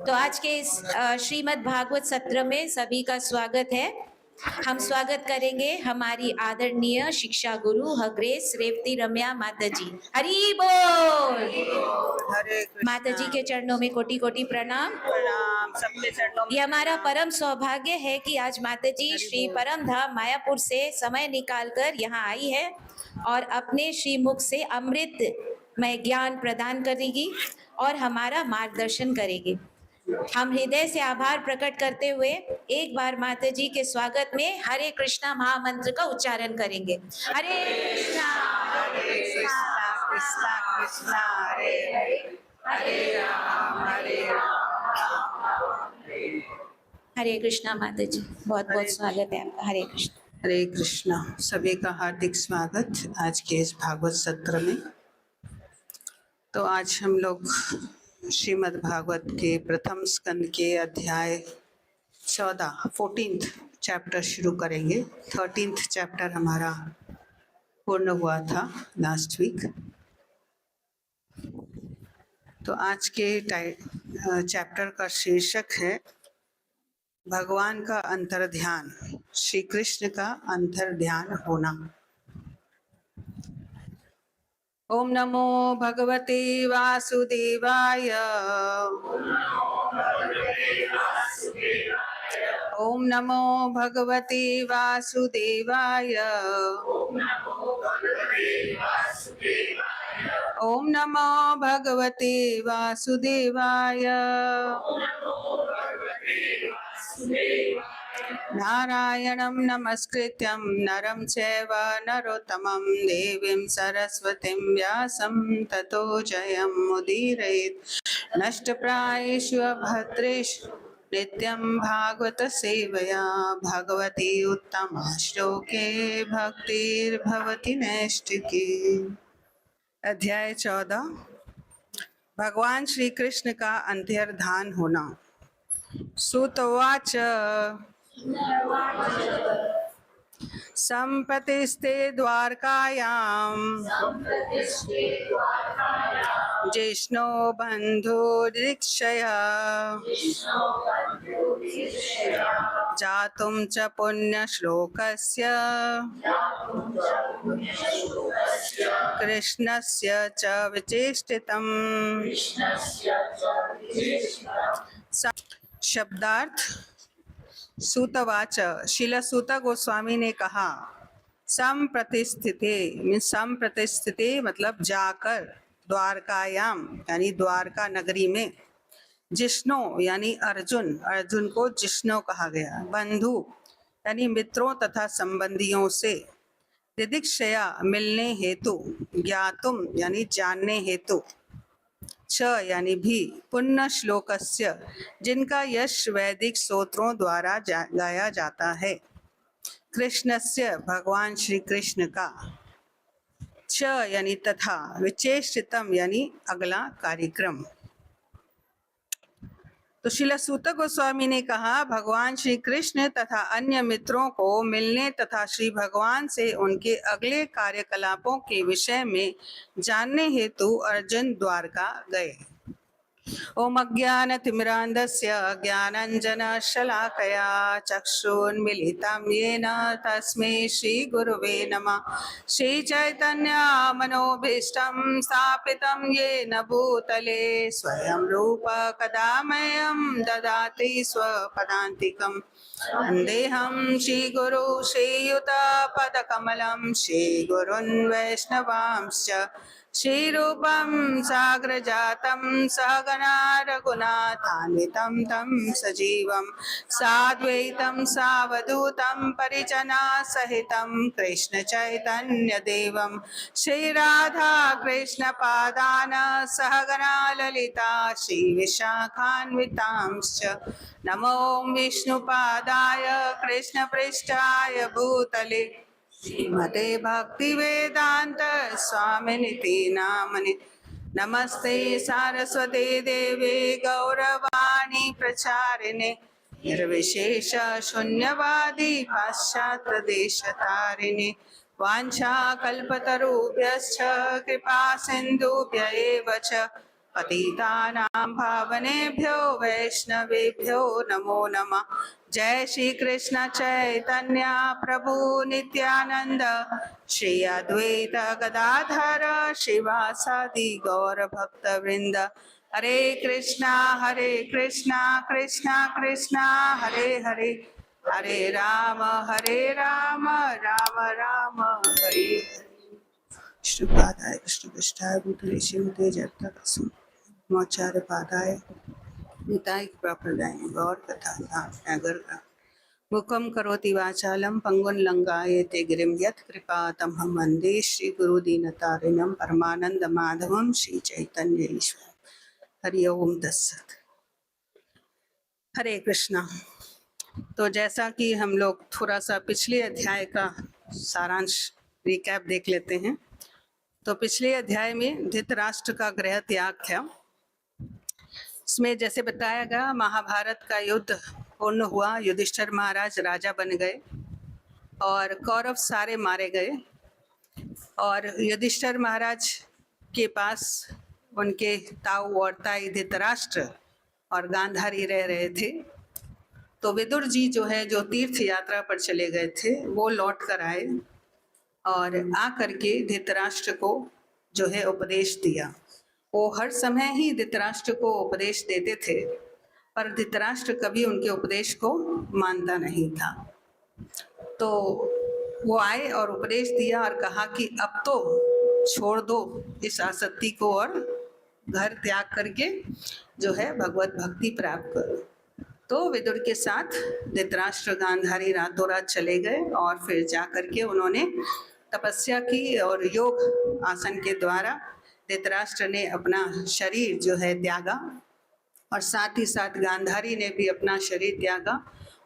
तो आज के इस श्रीमद् भागवत सत्र में सभी का स्वागत है। हम स्वागत करेंगे हमारी आदरणीय शिक्षा गुरु हग्रेस रेवती रम्या माता जी। हरि बोल। हरे कृष्णा। माता जी के चरणों में कोटि कोटि प्रणाम। प्रणाम सबके चरणों में। ये हमारा परम सौभाग्य है कि आज माता जी श्री परम धाम मायापुर से समय निकालकर यहाँ आई है और अपने श्री मुख से अमृत में ज्ञान प्रदान करेगी और हमारा मार्गदर्शन करेगी। हम हृदय से आभार प्रकट करते हुए एक बार माता जी के स्वागत में हरे कृष्णा महामंत्र का उच्चारण करेंगे। हरे कृष्णा कृष्णा कृष्णा कृष्णा हरे हरे, हरे राम हरे कृष्णा। माता जी बहुत बहुत स्वागत है आपका। हरे कृष्णा। हरे कृष्णा। सभी का हार्दिक स्वागत आज के इस भागवत सत्र में। तो आज हम लोग श्रीमद् भागवत के प्रथम स्कंद के अध्याय 14 चैप्टर शुरू करेंगे। 13th चैप्टर हमारा पूर्ण हुआ था लास्ट वीक। तो आज के चैप्टर का शीर्षक है भगवान का अंतर्ध्यान, श्री कृष्ण का अंतर्ध्यान होना। ओम नमो भगवते वासुदेवाय। ओम नमो भगवते वासुदेवाय। ओम नमो भगवते वासुदेवाय। नारायणं नमस्कृत्यं नरं चैव नरोत्तमं देवीं सरस्वतीं व्यासं ततो जयमुदीरयेत्। नष्टप्रायेषु भद्रेषु नित्यं भागवत सेवया भगवती उत्तमा श्लोके भक्तिर्भवति नैष्ठिकी। अध्याय 14 भगवान श्री कृष्ण का अंतर्धान होना। सूत उवाच सम्प्रतिस्ते द्वारकायां जिष्णो बन्धुर्दीक्षया जातुं च पुण्यश्लोकस्य कृष्णस्य च विचेष्टितम्। शब्दार्थ। सूतवाच, शिला सूत गोस्वामी ने कहा, संप्रतिस्थिते मीन्स संप्रतिस्थिते मतलब जाकर, द्वारकायाम यानी द्वारका नगरी में, जिष्णो यानी अर्जुन, अर्जुन को जिष्णो कहा गया, बंधु यानी मित्रों तथा संबंधियों से, दिदिक्षया मिलने हेतु, ज्ञातुम यानी जानने हेतु, च यानी भी, पुण्य श्लोकस्य जिनका यश वैदिक स्तोत्रों द्वारा गाया जाता है, कृष्णस्य भगवान श्री कृष्ण का, च यानी तथा, विचेष्टितम यानी अगला कार्यक्रम। तो श्रील सूत गोस्वामी ने कहा, भगवान श्री कृष्ण तथा अन्य मित्रों को मिलने तथा श्री भगवान से उनके अगले कार्यकलापों के विषय में जानने हेतु अर्जुन द्वारका गए। ओम अज्ञानतिमिरान्धस्य ज्ञानाञ्जनशलाकया चक्षुन्मीलितं येन तस्मै श्रीगुरुवे नमः। श्रीचैतन्यमनोभीष्टं स्थापितं येन भूतले स्वयं रूप कदा मह्यं ददाति स्वपदान्तिकम्। वन्देऽहं श्रीगुरु श्रीयुतपदकमलं श्रीगुरुन् वैष्णवांश्च श्रीरूपं साग्रजातं सहगना रघुनाथान्वितं तं सजीवं साद्वैतं सावधूतं परिजना सहितं कृष्ण चैतन्यदेवं श्रीराधा कृष्णपादान सहगना ललिता श्रीविशाखान्वितांश्च। नमो विष्णुपादाय कृष्णपृष्ठाय भूतले श्रीमते भक्तिवेदांत स्वामिनिति नामनि। नमस्ते सारस्वते देवे गौरवाणी प्रचारिणे निर्विशेष शून्यवादी पाश्चात्य देशतारिणे। वाञ्छाकल्पतरुभ्यश्च कृपा सिन्धुभ्य एव च पतितानां पावनेभ्यो वैष्णवेभ्यो नमो नमः। जय श्री कृष्ण चैतन्य प्रभु नित्यानंद, श्री अद्वैत गदाधर शिवासादि गौर भक्त वृंद। हरे कृष्णा कृष्णा कृष्णा हरे हरे, हरे राम राम राम हरे हरे। श्रीपादाय कृष्णपृष्ठाय भूतले श्रीमते जगन्नाथाचार्य पादाय निताय कृपाप्रदाय गौर कथा नागर मुखम करोति वाचालम पंगुन लंगायते गिरिम यत् कृपातमहं वन्दे श्री गुरुदीनतारिणं परमानंद माधवम श्री चैतन्य ईश्वर। हरि ओम तत्सत। हरे कृष्णा। तो जैसा कि हम लोग थोड़ा सा पिछले अध्याय का सारांश रिकैप देख लेते हैं। तो पिछले अध्याय में धृतराष्ट्र का गृह त्याग था। इसमें जैसे बताया गया, महाभारत का युद्ध पूर्ण हुआ, युधिष्ठिर महाराज राजा बन गए और कौरव सारे मारे गए। और युधिष्ठिर महाराज के पास उनके ताऊ और ताई धृतराष्ट्र और गांधारी रह रहे थे। तो विदुर जी जो है, जो तीर्थ यात्रा पर चले गए थे, वो लौट कर आए और आ करके धृतराष्ट्र को जो है उपदेश दिया। वो हर समय ही धृतराष्ट्र को उपदेश देते थे, पर धृतराष्ट्र कभी उनके उपदेश को मानता नहीं था। तो वो आए और उपदेश दिया और कहा कि अब तो छोड़ दो इस आसक्ति को और घर त्याग करके जो है भगवत भक्ति प्राप्त करो। तो विदुर के साथ धृतराष्ट्र गांधारी रातों रात चले गए और फिर जा करके उन्होंने तपस्या की और योग आसन के द्वारा धृतराष्ट्र ने अपना शरीर जो है त्यागा और साथ ही साथ गांधारी ने भी अपना शरीर त्यागा।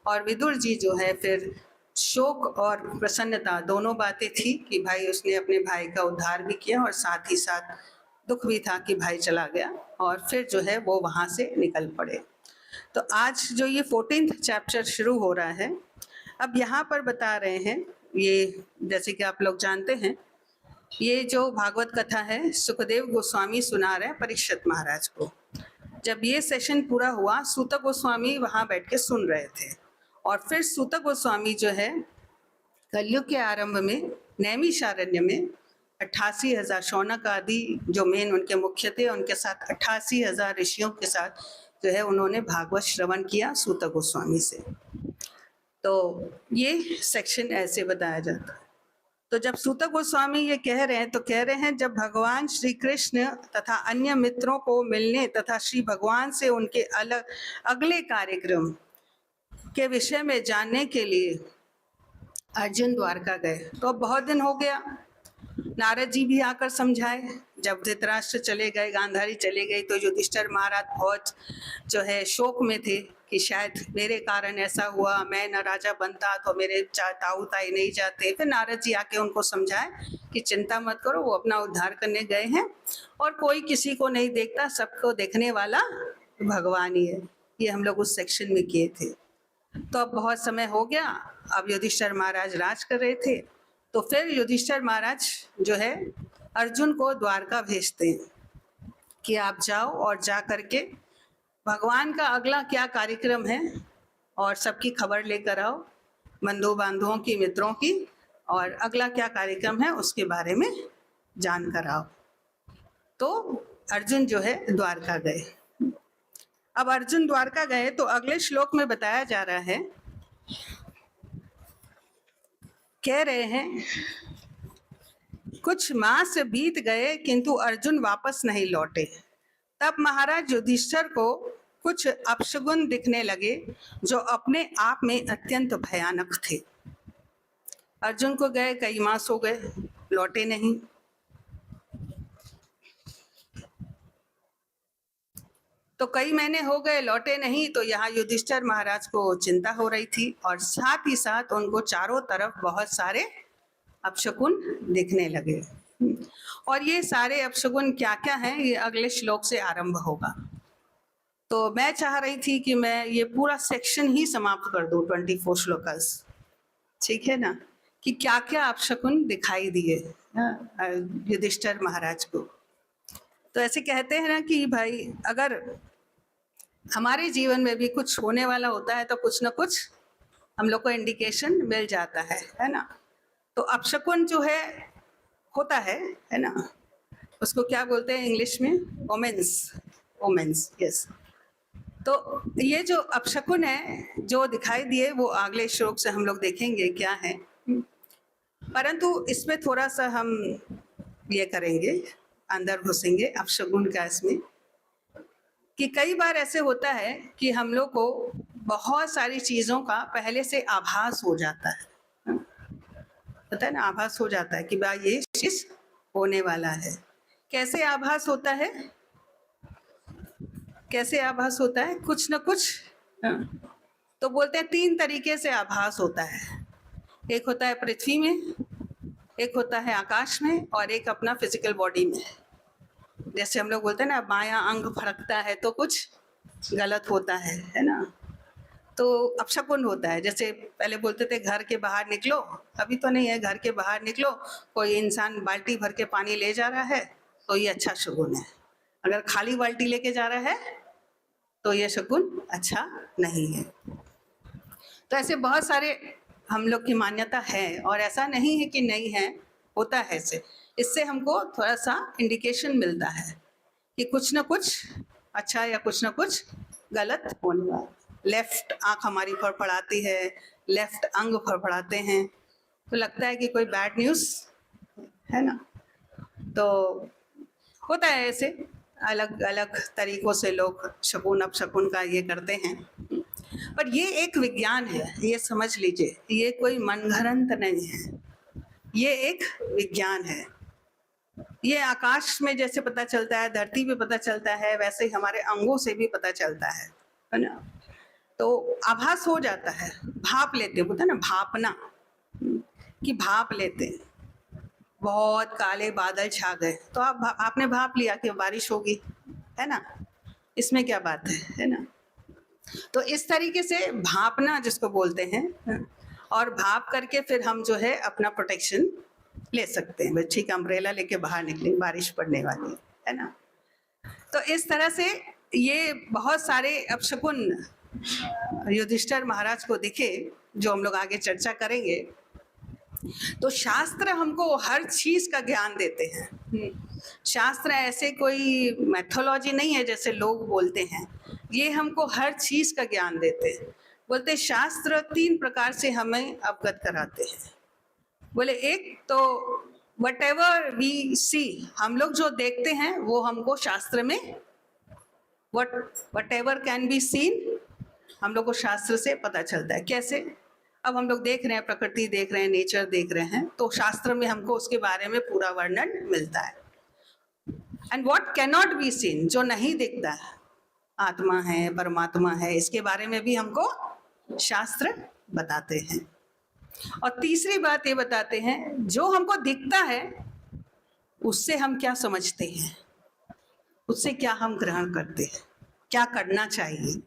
और विदुर जी जो है फिर शोक और प्रसन्नता दोनों बातें थी कि भाई उसने अपने भाई का उद्धार भी किया और साथ ही साथ दुख भी था कि भाई चला गया, और फिर जो है वो वहाँ से निकल पड़े। तो आज जो ये 14th चैप्टर शुरू हो रहा है, अब यहाँ पर बता रहे हैं, ये जैसे कि आप लोग जानते हैं, ये जो भागवत कथा है सुखदेव गोस्वामी सुना रहे हैं परीक्षित महाराज को। जब ये सेशन पूरा हुआ, सूत गोस्वामी वहाँ बैठ के सुन रहे थे और फिर सूत गोस्वामी जो है कलयुग के आरंभ में नैमिषारण्य में 88,000 शौनक आदि जो मेन उनके मुख्य थे, उनके साथ 88,000 ऋषियों के साथ जो है उन्होंने भागवत श्रवण किया सूत गोस्वामी से। तो ये सेक्शन ऐसे बताया जाता है। तो जब सूत गोस्वामी ये कह रहे हैं, तो कह रहे हैं जब भगवान श्री कृष्ण तथा अन्य मित्रों को मिलने तथा श्री भगवान से उनके अगले कार्यक्रम के विषय में जानने के लिए अर्जुन द्वारका गए। तो अब बहुत दिन हो गया, नारद जी भी आकर समझाए। जब धृतराष्ट्र चले गए, गांधारी चले गई, तो युधिष्ठिर महाराज बहुत जो है शोक में थे कि शायद मेरे कारण ऐसा हुआ, मैं न राजा बनता तो मेरे ताऊ ताई नहीं जाते। फिर नारद जी आके उनको समझाए कि चिंता मत करो, वो अपना उद्धार करने गए हैं और कोई किसी को नहीं देखता, सबको देखने वाला भगवान ही है। ये हम लोग उस सेक्शन में किए थे। तो अब बहुत समय हो गया, अब युधिष्ठिर महाराज राज कर रहे थे। तो फिर युधिष्ठिर महाराज जो है अर्जुन को द्वारका भेजते हैं कि आप जाओ और जा करके भगवान का अगला क्या कार्यक्रम है और सबकी खबर लेकर आओ, बंधु बांधवों की, मित्रों की, और अगला क्या कार्यक्रम है उसके बारे में जान कर आओ। तो अर्जुन जो है द्वारका गए। अब अर्जुन द्वारका गए तो अगले श्लोक में बताया जा रहा है, कह रहे हैं कुछ मास बीत गए किंतु अर्जुन वापस नहीं लौटे। तब महाराज युधिष्ठिर को कुछ अपशगुन दिखने लगे जो अपने आप में अत्यंत भयानक थे। अर्जुन को गए कई मास हो गए, लौटे नहीं। तो कई महीने हो गए, लौटे नहीं। तो यहाँ युधिष्ठिर महाराज को चिंता हो रही थी और साथ ही साथ उनको चारों तरफ बहुत सारे अपशगुन दिखने लगे। और ये सारे अपशगुन क्या क्या हैं, ये अगले श्लोक से आरंभ होगा। तो मैं चाह रही थी कि मैं ये पूरा सेक्शन ही समाप्त कर दूं, 24 श्लोकस, ठीक है ना, कि क्या क्या अपशगुन दिखाई दिए युधिष्ठिर महाराज को। तो ऐसे कहते हैं ना कि भाई अगर हमारे जीवन में भी कुछ होने वाला होता है तो कुछ ना कुछ हम लोग को इंडिकेशन मिल जाता है ना। तो अपशकुन जो है होता है ना, उसको क्या बोलते हैं इंग्लिश में? ओमेंस। Omens, yes. तो ये जो अपशकुन है जो दिखाई दिए वो अगले श्लोक से हम लोग देखेंगे क्या है। परंतु इसमें थोड़ा सा हम ये करेंगे, अंदर घुसेंगे अपशकुन का इसमें, कि कई बार ऐसे होता है कि हम लोग को बहुत सारी चीज़ों का पहले से आभास हो जाता है, पता है ना, आभास हो जाता है कि भाई ये चीज़ होने वाला है। कैसे आभास होता है? कैसे आभास होता है? कुछ न कुछ, तो बोलते हैं 3 तरीके से आभास होता है। एक होता है पृथ्वी में, एक होता है आकाश में, और एक अपना फिजिकल बॉडी में। जैसे हम लोग बोलते हैं ना, बायां अंग फड़कता है तो कुछ गलत होता है ना। तो अपशकुन होता है। जैसे पहले बोलते थे घर के बाहर निकलो, अभी तो नहीं है, घर के बाहर निकलो, कोई इंसान बाल्टी भर के पानी ले जा रहा है तो ये अच्छा शगुन है। अगर खाली बाल्टी लेके जा रहा है तो ये शगुन अच्छा नहीं है। तो ऐसे बहुत सारे हम लोग की मान्यता है, और ऐसा नहीं है कि नहीं है, होता है ऐसे। इससे हमको थोड़ा सा इंडिकेशन मिलता है कि कुछ ना कुछ अच्छा या कुछ ना कुछ गलत होने वाला। लेफ्ट आंख हमारी फड़फड़ाती है, लेफ्ट अंग फड़फड़ाते हैं, तो लगता है कि कोई बैड न्यूज़ है ना। तो होता है ऐसे, अलग अलग तरीकों से लोग शकुन अपशकुन का ये करते हैं। पर ये एक विज्ञान है, ये समझ लीजिए, ये कोई मनगढ़ंत नहीं है, ये एक विज्ञान है। ये आकाश में जैसे पता चलता है, धरती पे पता चलता है, वैसे ही हमारे अंगों से भी पता चलता है ना। तो आभास हो जाता है, भाप लेते, होता है ना भापना, कि भाप लेते। बहुत काले बादल छा गए तो आपने भाप लिया कि बारिश होगी, है ना, इसमें क्या बात है ना। तो इस तरीके से भापना जिसको बोलते हैं, और भाप करके फिर हम जो है अपना प्रोटेक्शन ले सकते हैं। ठीक, अम्ब्रेला लेके बाहर निकलेंगे, बारिश पड़ने वाली है ना। तो इस तरह से ये बहुत सारे अपशकुन युधिष्ठिर महाराज को दिखे, जो हम लोग आगे चर्चा करेंगे। तो शास्त्र हमको हर चीज का ज्ञान देते हैं। शास्त्र ऐसे कोई मैथोलॉजी नहीं है जैसे लोग बोलते हैं, ये हमको हर चीज का ज्ञान देते हैं। बोलते शास्त्र 3 प्रकार से हमें अवगत कराते हैं। बोले एक तो whatever we see, हम लोग जो देखते हैं वो हमको शास्त्र में, whatever can be seen, हम लोग को शास्त्र से पता चलता है। कैसे? अब हम लोग देख रहे हैं, प्रकृति देख रहे हैं, नेचर देख रहे हैं, तो शास्त्र में हमको उसके बारे में पूरा वर्णन मिलता है। And what can not be seen, जो नहीं दिखता है, आत्मा है, परमात्मा है, इसके बारे में भी हमको शास्त्र बताते हैं। और तीसरी बात ये बताते हैं, जो हमको दिखता है उससे हम क्या समझते हैं, उससे क्या हम ग्रहण करते हैं, क्या करना चाहिए,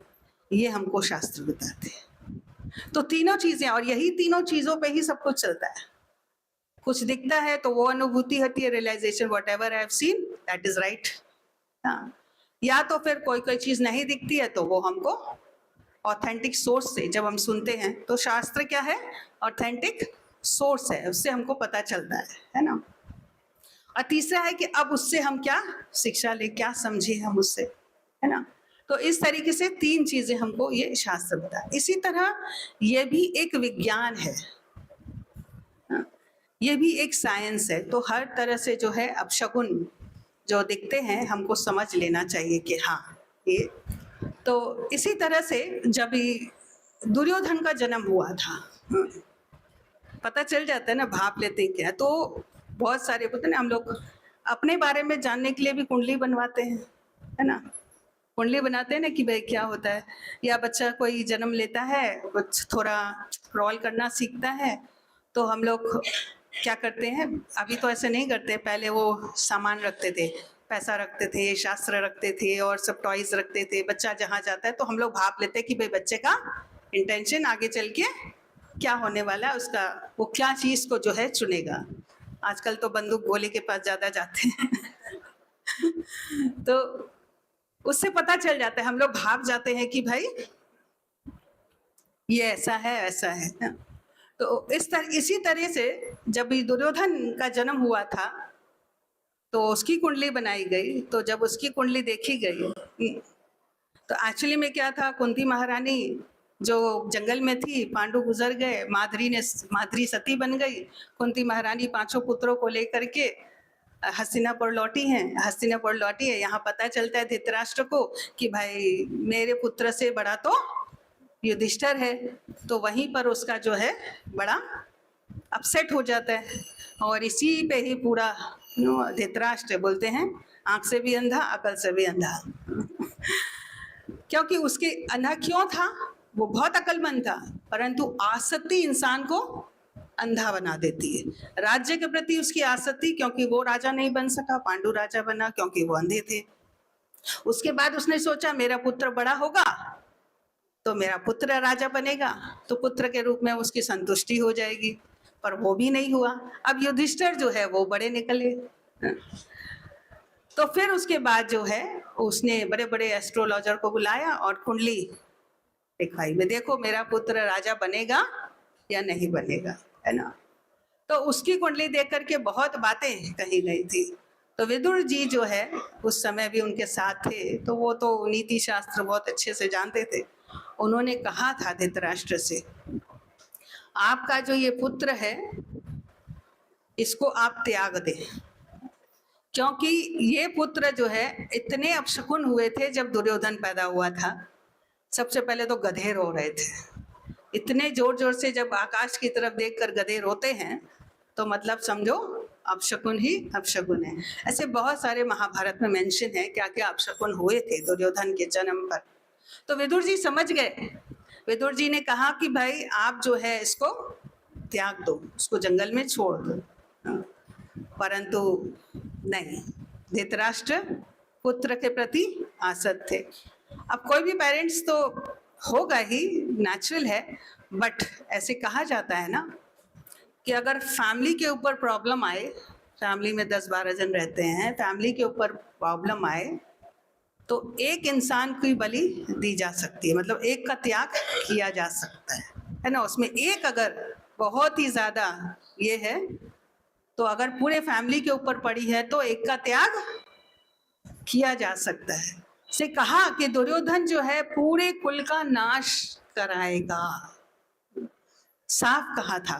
ये हमको शास्त्र बताते हैं। तो तीनों चीजें, और यही तीनों चीजों पे ही सब कुछ चलता है। कुछ दिखता है तो वो अनुभूति होती है, realisation, whatever I have seen that is right. या तो फिर कोई कोई चीज नहीं दिखती है तो वो हमको ऑथेंटिक सोर्स से, जब हम सुनते हैं तो शास्त्र क्या है, ऑथेंटिक सोर्स है, उससे हमको पता चलता है ना। और तीसरा है कि अब उससे हम क्या शिक्षा ले, क्या समझे हम उससे, है ना। तो इस तरीके से 3 चीजें हमको ये शास्त्र बताए। इसी तरह ये भी एक विज्ञान है, ये भी एक साइंस है। तो हर तरह से जो है अपशकुन जो दिखते हैं हमको समझ लेना चाहिए कि हाँ ये। तो इसी तरह से जब दुर्योधन का जन्म हुआ था, पता चल जाता है ना, भाप लेते हैं क्या। तो बहुत सारे होते हैं ना, हम लोग अपने बारे में जानने के लिए भी कुंडली बनवाते हैं, है ना। कुंडली बनाते हैं ना कि भाई क्या होता है, या बच्चा कोई जन्म लेता है, कुछ थोड़ा क्रॉल करना सीखता है, तो हम लोग क्या करते हैं, अभी तो ऐसे नहीं करते, पहले वो सामान रखते थे, पैसा रखते थे, शास्त्र रखते थे, और सब टॉयज रखते थे। बच्चा जहाँ जाता है तो हम लोग भाप लेते हैं कि भाई बच्चे का इंटेंशन आगे चल के क्या होने वाला है, उसका वो क्या चीज़ को जो है चुनेगा। आजकल तो बंदूक गोले के पास ज़्यादा जाते हैं तो उससे पता चल जाता है, हम लोग भाग जाते हैं कि भाई ये ऐसा है ऐसा है ना। तो इसी तरह से जब ये दुर्योधन का जन्म हुआ था तो उसकी कुंडली बनाई गई। तो जब उसकी कुंडली देखी गई तो एक्चुअली में क्या था, कुंती महारानी जो जंगल में थी, पांडु गुजर गए, माद्री सती बन गई। कुंती महारानी 5 पुत्रों को लेकर के हस्तिनापुर लौटी है। यहाँ पता चलता है धृतराष्ट्र को कि भाई मेरे पुत्र से बड़ा तो युधिष्ठिर है। तो वहीं पर उसका जो है बड़ा अपसेट हो जाता है और इसी पे ही पूरा धृतराष्ट्र बोलते हैं आंख से भी अंधा अकल से भी अंधा। क्योंकि उसके अंधा क्यों था, वो बहुत अक्लमंद था, परंतु आसक्ति इंसान को अंधा बना देती है। राज्य के प्रति उसकी आसक्ति, क्योंकि वो राजा नहीं बन सका, पांडु राजा बना क्योंकि वो अंधे थे। उसके बाद उसने सोचा मेरा पुत्र बड़ा होगा तो मेरा पुत्र राजा बनेगा, तो पुत्र के रूप में उसकी संतुष्टि हो जाएगी, पर वो भी नहीं हुआ। अब युधिष्ठिर जो है वो बड़े निकले। तो फिर उसके बाद जो है उसने बड़े बड़े एस्ट्रोलॉजर को बुलाया और कुंडली दिखाई में देखो मेरा पुत्र राजा बनेगा या नहीं बनेगा, है ना। तो उसकी कुंडली देख करके बहुत बातें कही गई थी। तो विदुर जी जो है उस समय भी उनके साथ थे, तो वो तो नीति शास्त्र बहुत अच्छे से जानते थे। उन्होंने कहा था धृतराष्ट्र से, आपका जो ये पुत्र है इसको आप त्याग दें, क्योंकि ये पुत्र जो है इतने अपशकुन हुए थे। जब दुर्योधन पैदा हुआ था सबसे पहले तो गधे रो रहे थे, इतने जोर जोर से। जब आकाश की तरफ देखकर गधे रोते हैं तो मतलब समझो अपशकुन ही अपशकुन है। ऐसे बहुत सारे महाभारत में मेंशन है क्या क्या अपशकुन हुए थे दुर्योधन के जन्म पर। तो विदुर जी समझ गए। विदुर जी ने कहा कि भाई आप जो है इसको त्याग दो, उसको जंगल में छोड़ दो। परंतु नहीं, धृतराष्ट्र पुत्र के प्रति आसक्त थे। अब कोई भी पेरेंट्स तो होगा ही, नेचुरल है, बट ऐसे कहा जाता है ना कि अगर फैमिली के ऊपर प्रॉब्लम आए, फैमिली में 10-12 जन रहते हैं, फैमिली के ऊपर प्रॉब्लम आए तो एक इंसान की बलि दी जा सकती है, मतलब एक का त्याग किया जा सकता है ना। उसमें एक अगर बहुत ही ज्यादा ये है तो अगर पूरे फैमिली के ऊपर पड़ी है तो एक का त्याग किया जा सकता है। से कहा कि दुर्योधन जो है पूरे कुल का नाश कराएगा, साफ कहा था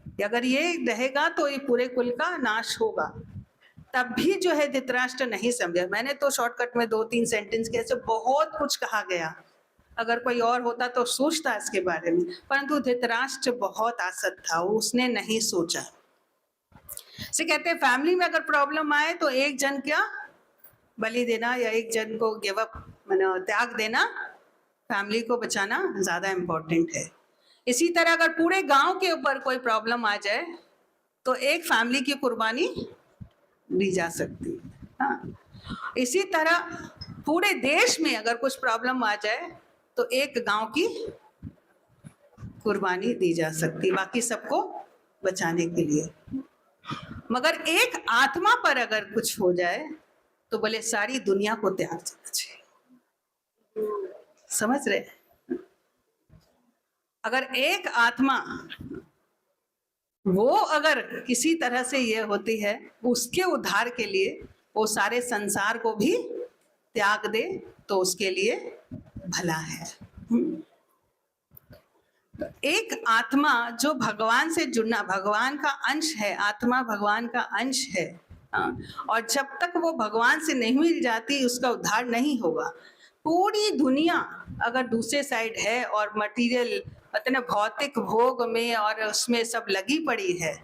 कि अगर ये रहेगा तो ये पूरे कुल का नाश होगा। तब भी जो है धृतराष्ट्र नहीं समझा। मैंने तो शॉर्टकट में 2-3 सेंटेंस के ऐसे बहुत कुछ कहा गया, अगर कोई और होता तो सोचता इसके बारे में, परंतु धृतराष्ट्र बहुत आसक्त था, उसने नहीं सोचा। से कहते हैं फैमिली में अगर प्रॉब्लम आए तो एक जन क्या बलि देना या एक जन को गिव अप त्याग देना, फैमिली को बचाना ज्यादा इम्पोर्टेंट है। इसी तरह अगर पूरे गांव के ऊपर कोई प्रॉब्लम आ जाए तो एक फैमिली की कुर्बानी दी जा सकती है। हाँ, इसी तरह पूरे देश में अगर कुछ प्रॉब्लम आ जाए तो एक गांव की कुर्बानी दी जा सकती है, बाकी सबको बचाने के लिए। मगर एक आत्मा पर अगर कुछ हो जाए तो बोले सारी दुनिया को त्याग देना चाहिए। समझ रहे? अगर एक आत्मा वो अगर किसी तरह से ये होती है उसके उद्धार के लिए वो सारे संसार को भी त्याग दे तो उसके लिए भला है। एक आत्मा जो भगवान से जुड़ना, भगवान का अंश है, आत्मा भगवान का अंश है। और जब तक वो भगवान से नहीं मिल जाती उसका उद्धार नहीं होगा। पूरी दुनिया अगर दूसरे साइड है और मटेरियल मतलब भौतिक भोग में और उसमें सब लगी पड़ी है,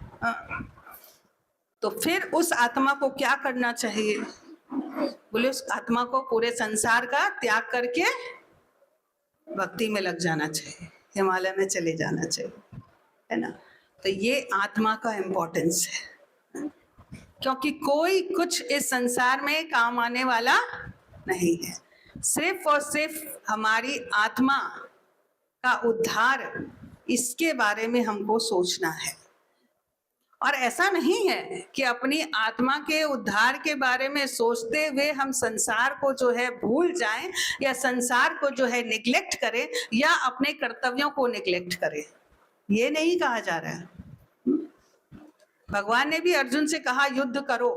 तो फिर उस आत्मा को क्या करना चाहिए? बोले उस आत्मा को पूरे संसार का त्याग करके भक्ति में लग जाना चाहिए, हिमालय में चले जाना चाहिए, है ना। तो ये आत्मा का इम्पोर्टेंस है, क्योंकि कोई कुछ इस संसार में काम आने वाला नहीं है। सिर्फ और सिर्फ हमारी आत्मा का उद्धार, इसके बारे में हमको सोचना है। और ऐसा नहीं है कि अपनी आत्मा के उद्धार के बारे में सोचते हुए हम संसार को जो है भूल जाएं या संसार को जो है निग्लेक्ट करें या अपने कर्तव्यों को निग्लेक्ट करें। ये नहीं कहा जा रहा है। भगवान ने भी अर्जुन से कहा युद्ध करो,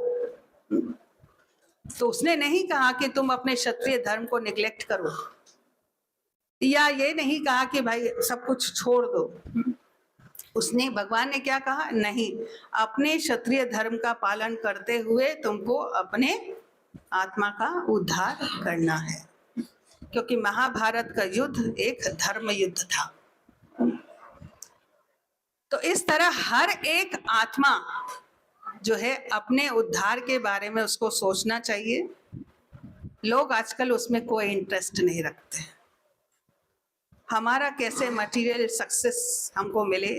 तो उसने नहीं कहा कि तुम अपने क्षत्रिय धर्म को निग्लेक्ट करो, या ये नहीं कहा कि भाई सब कुछ छोड़ दो। उसने, भगवान ने क्या कहा? नहीं, अपने क्षत्रिय धर्म का पालन करते हुए तुमको अपने आत्मा का उद्धार करना है, क्योंकि महाभारत का युद्ध एक धर्म युद्ध था। तो इस तरह हर एक आत्मा जो है अपने उद्धार के बारे में उसको सोचना चाहिए। लोग आजकल उसमें कोई इंटरेस्ट नहीं रखते। हमारा कैसे मटेरियल सक्सेस हमको मिले,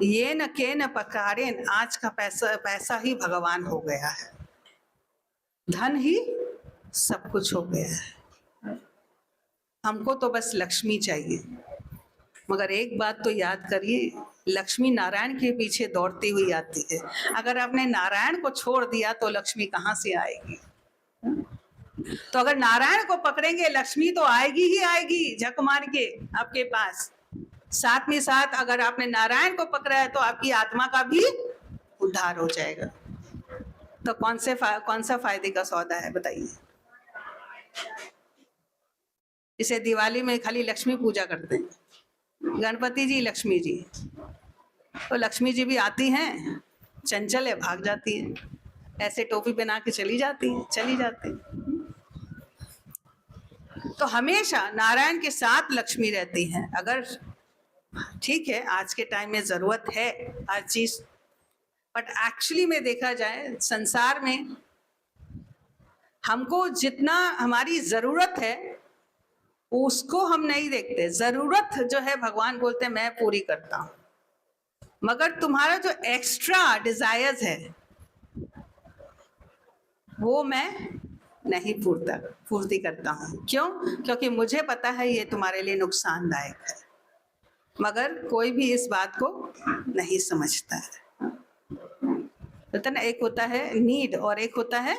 ये न के न पकारेन, आज का पैसा ही भगवान हो गया है, धन ही सब कुछ हो गया है। हमको तो बस लक्ष्मी चाहिए। मगर एक बात तो याद करिए, लक्ष्मी नारायण के पीछे दौड़ती हुई आती है। अगर आपने नारायण को छोड़ दिया तो लक्ष्मी कहाँ से आएगी? तो अगर नारायण को पकड़ेंगे लक्ष्मी तो आएगी ही आएगी झक मार के आपके पास। साथ में साथ अगर आपने नारायण को पकड़ा है तो आपकी आत्मा का भी उद्धार हो जाएगा। तो कौन सा फायदे का सौदा है बताइए? इसे दिवाली में खाली लक्ष्मी पूजा करते हैं, गणपति जी लक्ष्मी जी, तो लक्ष्मी जी भी आती हैं, चंचल है, भाग जाती हैं, ऐसे टोपी पहना के चली जाती हैं। तो हमेशा नारायण के साथ लक्ष्मी रहती हैं। अगर ठीक है आज के टाइम में जरूरत है हर चीज, बट एक्चुअली में देखा जाए संसार में हमको जितना हमारी जरूरत है उसको हम नहीं देखते। जरूरत जो है भगवान बोलते हैं मैं पूरी करता हूं, मगर तुम्हारा जो एक्स्ट्रा डिजायर्स है वो मैं नहीं पूर्ति करता हूं। क्यों? क्योंकि मुझे पता है ये तुम्हारे लिए नुकसानदायक है, मगर कोई भी इस बात को नहीं समझता है। तो ना, एक होता है नीड और एक होता है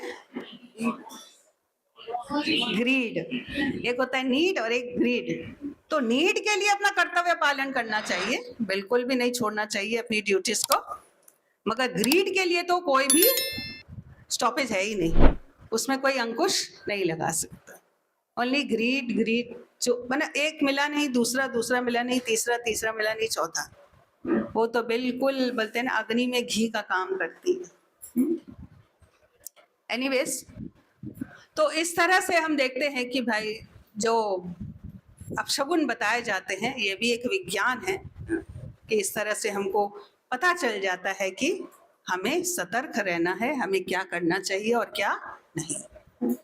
ग्रीड। एक होता है नीड और एक ग्रीड। तो नीड के लिए अपना कर्तव्य पालन करना चाहिए, बिल्कुल भी नहीं छोड़ना चाहिए अपनी ड्यूटीज को, मगर ग्रीड के लिए तो कोई भी स्टॉपेज है ही नहीं, उसमें कोई अंकुश नहीं लगा सकता। ओनली ग्रीड जो मतलब एक मिला नहीं, दूसरा मिला नहीं, तीसरा मिला नहीं, चौथा, वो तो बिल्कुल बोलते हैं ना अग्नि में घी का काम करती है। एनीवेज, तो इस तरह से हम देखते हैं कि भाई जो अपशगुन बताए जाते हैं ये भी एक विज्ञान है कि इस तरह से हमको पता चल जाता है कि हमें सतर्क रहना है, हमें क्या करना चाहिए और क्या नहीं।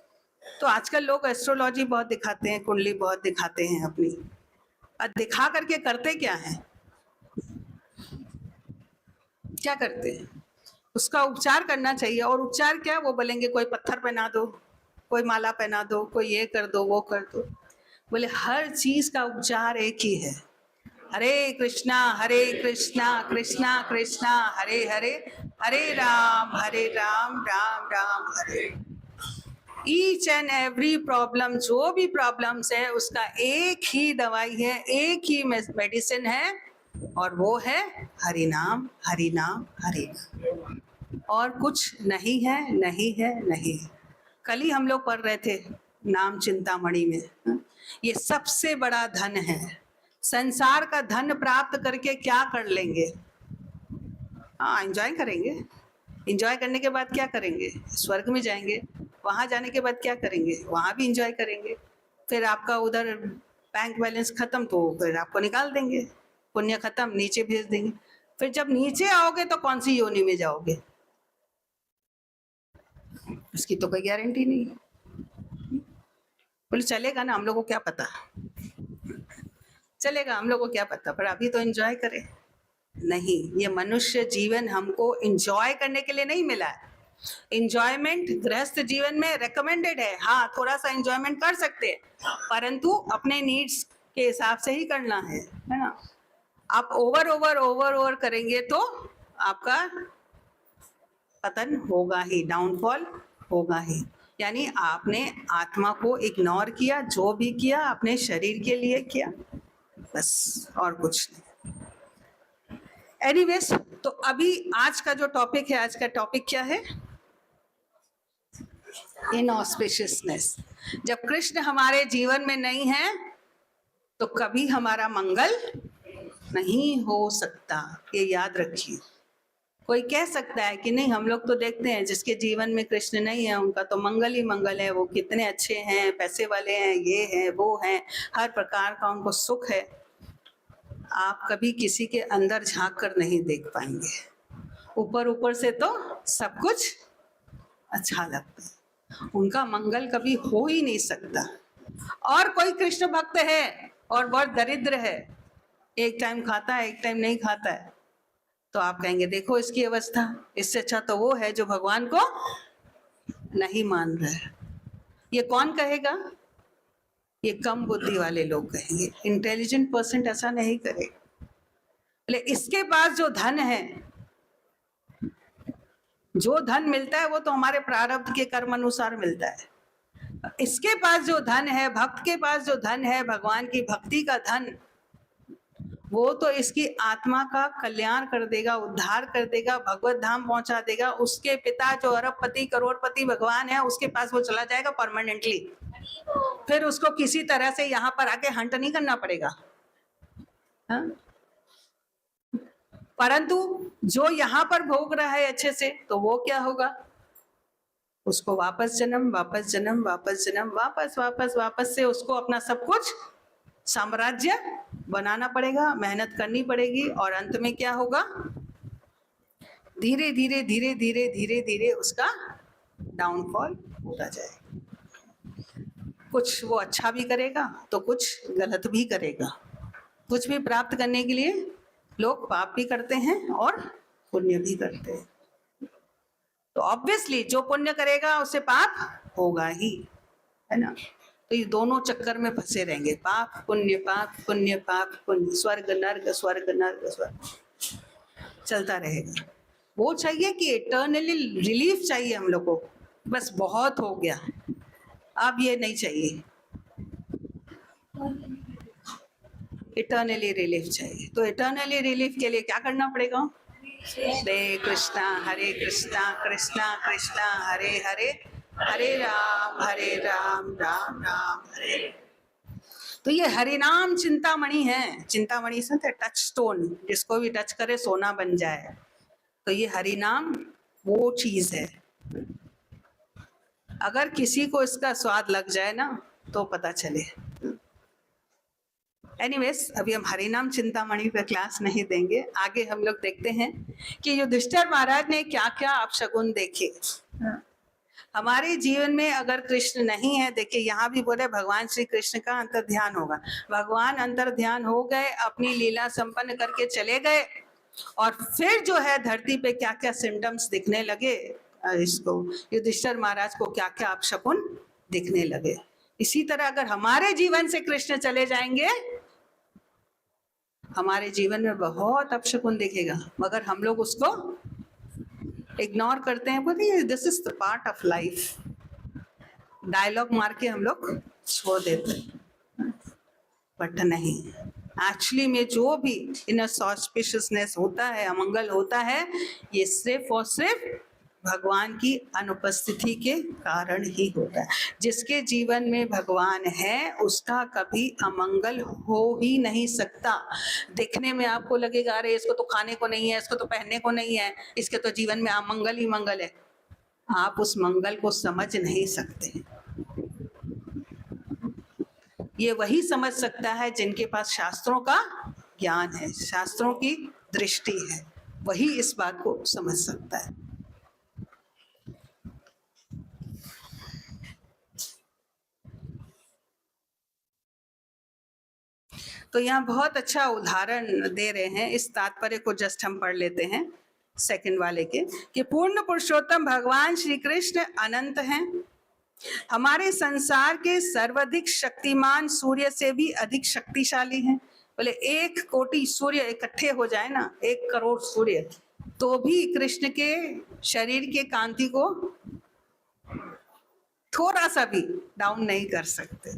तो आजकल लोग एस्ट्रोलॉजी बहुत दिखाते हैं, कुंडली बहुत दिखाते हैं अपनी, और दिखा करके करते क्या है? क्या करते हैं? उसका उपचार करना चाहिए। और उपचार क्या? वो बोलेंगे कोई पत्थर पहना दो, कोई माला पहना दो, कोई ये कर दो, वो कर दो। बोले हर चीज का उपचार एक ही है, हरे कृष्णा कृष्णा कृष्णा हरे हरे, हरे राम राम राम हरे। ईच एंड एवरी प्रॉब्लम, जो भी प्रॉब्लम्स है उसका एक ही दवाई है, एक ही मेडिसिन है, और वो है हरि नाम हरि नाम हरि नाम, और कुछ नहीं है, नहीं है, नहीं है। कल ही हम लोग पढ़ रहे थे नाम चिंतामणि में, ये सबसे बड़ा धन है। संसार का धन प्राप्त करके क्या कर लेंगे? हाँ, एंजॉय करेंगे। एंजॉय करने के बाद क्या करेंगे? स्वर्ग में जाएंगे। वहां जाने के बाद क्या करेंगे? वहां भी एंजॉय करेंगे। फिर आपका उधर बैंक बैलेंस खत्म तो फिर आपको निकाल देंगे, पुण्य खत्म, नीचे भेज देंगे। फिर जब नीचे आओगे तो कौन सी योनि में जाओगे उसकी तो कोई गारंटी नहीं। बोले चलेगा ना, हम लोगों को क्या पता, चलेगा, हम लोगों को क्या पता, पर अभी तो एंजॉय करें। नहीं, ये मनुष्य जीवन हमको एंजॉय करने के लिए नहीं मिला है। एंजॉयमेंट गृहस्थ जीवन में रेकमेंडेड है, हाँ थोड़ा सा एंजॉयमेंट कर सकते हैं, परंतु अपने नीड्स के हिसाब से ही करना है ना। आप ओवर करेंगे तो आपका पतन होगा ही, डाउनफॉल होगा ही। यानी आपने आत्मा को इग्नोर किया, जो भी किया अपने शरीर के लिए किया, बस और कुछ नहीं। एनीवेज, तो अभी आज का जो टॉपिक है, आज का टॉपिक क्या है? इनऑस्पिशियसनेस। जब कृष्ण हमारे जीवन में नहीं है तो कभी हमारा मंगल नहीं हो सकता, ये याद रखिए। कोई कह सकता है कि नहीं, हम लोग तो देखते हैं जिसके जीवन में कृष्ण नहीं है उनका तो मंगल ही मंगल है, वो कितने अच्छे हैं, पैसे वाले हैं, ये हैं वो हैं, हर प्रकार का उनको सुख है। आप कभी किसी के अंदर झांक कर नहीं देख पाएंगे। ऊपर ऊपर से तो सब कुछ अच्छा लगता है, उनका मंगल कभी हो ही नहीं सकता। और कोई कृष्ण भक्त है और बहुत दरिद्र है, एक टाइम खाता है एक टाइम नहीं खाता है, तो आप कहेंगे देखो इसकी अवस्था, इससे अच्छा तो वो है जो भगवान को नहीं मान रहा है। ये कौन कहेगा? ये कम बुद्धि वाले लोग कहेंगे। इंटेलिजेंट पर्सन ऐसा नहीं करेगा। लेकिन इसके पास जो धन है, जो धन मिलता है वो तो हमारे प्रारब्ध के कर्म अनुसार मिलता है। इसके पास जो धन है, भक्त के पास जो धन है, भगवान की भक्ति का धन, वो तो इसकी आत्मा का कल्याण कर देगा, उद्धार कर देगा, भगवत धाम पहुंचा देगा। उसके पिता जो अरबपति करोड़पति भगवान है, उसके पास वो चला जाएगा परमानेंटली। फिर उसको किसी तरह से यहाँ पर आके हंट नहीं करना पड़ेगा। हाँ? परंतु जो यहाँ पर भोग रहा है अच्छे से, तो वो क्या होगा? उसको वापस जन्म, वापस जन्म, वापस जन्म, वापस वापस वापस से उसको अपना सब कुछ साम्राज्य बनाना पड़ेगा, मेहनत करनी पड़ेगी। और अंत में क्या होगा? धीरे धीरे धीरे धीरे धीरे धीरे उसका डाउनफॉल होता जाएगा। कुछ वो अच्छा भी करेगा तो कुछ गलत भी करेगा। कुछ भी प्राप्त करने के लिए लोग पाप भी करते हैं और पुण्य भी करते हैं। तो ऑब्वियसली जो पुण्य करेगा उससे पाप होगा ही, है ना? तो ये दोनों चक्कर में फंसे रहेंगे, पाप पुण्य, पाप पुण्य, पाप पुण्य, स्वर्ग नर्क, स्वर्ग नर्क, स्वर्ग, चलता रहेगा। वो चाहिए कि इटर्नली रिलीफ चाहिए हम लोग को, बस बहुत हो गया, अब ये नहीं चाहिए, इटर्नली रिलीफ चाहिए। तो इटर्नली रिलीफ के लिए क्या करना पड़ेगा? हरे कृष्णा कृष्णा कृष्णा हरे हरे, हरे राम राम राम हरे। तो ये हरि नाम चिंतामणि है। चिंतामणि से टच स्टोन, जिसको भी टच करे सोना बन जाए। तो ये हरि नाम वो चीज है, अगर किसी को इसका स्वाद लग जाए ना तो पता चले। एनीवेज, अभी हम हरिनाम चिंतामणि पे क्लास नहीं देंगे। आगे हम लोग देखते हैं कि युधिष्ठिर महाराज ने क्या क्या अपशगुन देखे। हमारे जीवन में अगर कृष्ण नहीं है, देखिए यहाँ भी बोले भगवान श्री कृष्ण का अंतर ध्यान होगा। भगवान अंतर ध्यान हो गए, अपनी लीला संपन्न करके चले गए, और फिर जो है धरती पे क्या क्या सिम्टम्स दिखने लगे, इसको युधिष्ठिर महाराज को क्या क्या अपशगुन दिखने लगे। इसी तरह अगर हमारे जीवन से कृष्ण चले जाएंगे, हमारे जीवन में बहुत अपशगुन दिखेगा, मगर हम लोग उसको इग्नोर करते हैं, बोलिए this is the part of life, dialogue मार के हम लोग छोड़ देते हैं। बट नहीं, एक्चुअली में जो भी इनऑस्पिशियसनेस होता है, अमंगल होता है, ये सिर्फ और सिर्फ भगवान की अनुपस्थिति के कारण ही होता है। जिसके जीवन में भगवान है उसका कभी अमंगल हो ही नहीं सकता। देखने में आपको लगेगा अरे इसको तो खाने को नहीं है, इसको तो पहनने को नहीं है, इसके तो जीवन में अमंगल ही मंगल है। आप उस मंगल को समझ नहीं सकते। ये वही समझ सकता है जिनके पास शास्त्रों का ज्ञान है, शास्त्रों की दृष्टि है, वही इस बात को समझ सकता है। तो यहाँ बहुत अच्छा उदाहरण दे रहे हैं, इस तात्पर्य को जस्ट हम पढ़ लेते हैं सेकंड वाले के, कि पूर्ण पुरुषोत्तम भगवान श्री कृष्ण अनंत हैं, हमारे संसार के सर्वाधिक शक्तिमान सूर्य से भी अधिक शक्तिशाली हैं। बोले 1 कोटि सूर्य इकट्ठे हो जाए ना, 1 करोड़ सूर्य, तो भी कृष्ण के शरीर के कांति को थोड़ा सा भी डाउन नहीं कर सकते।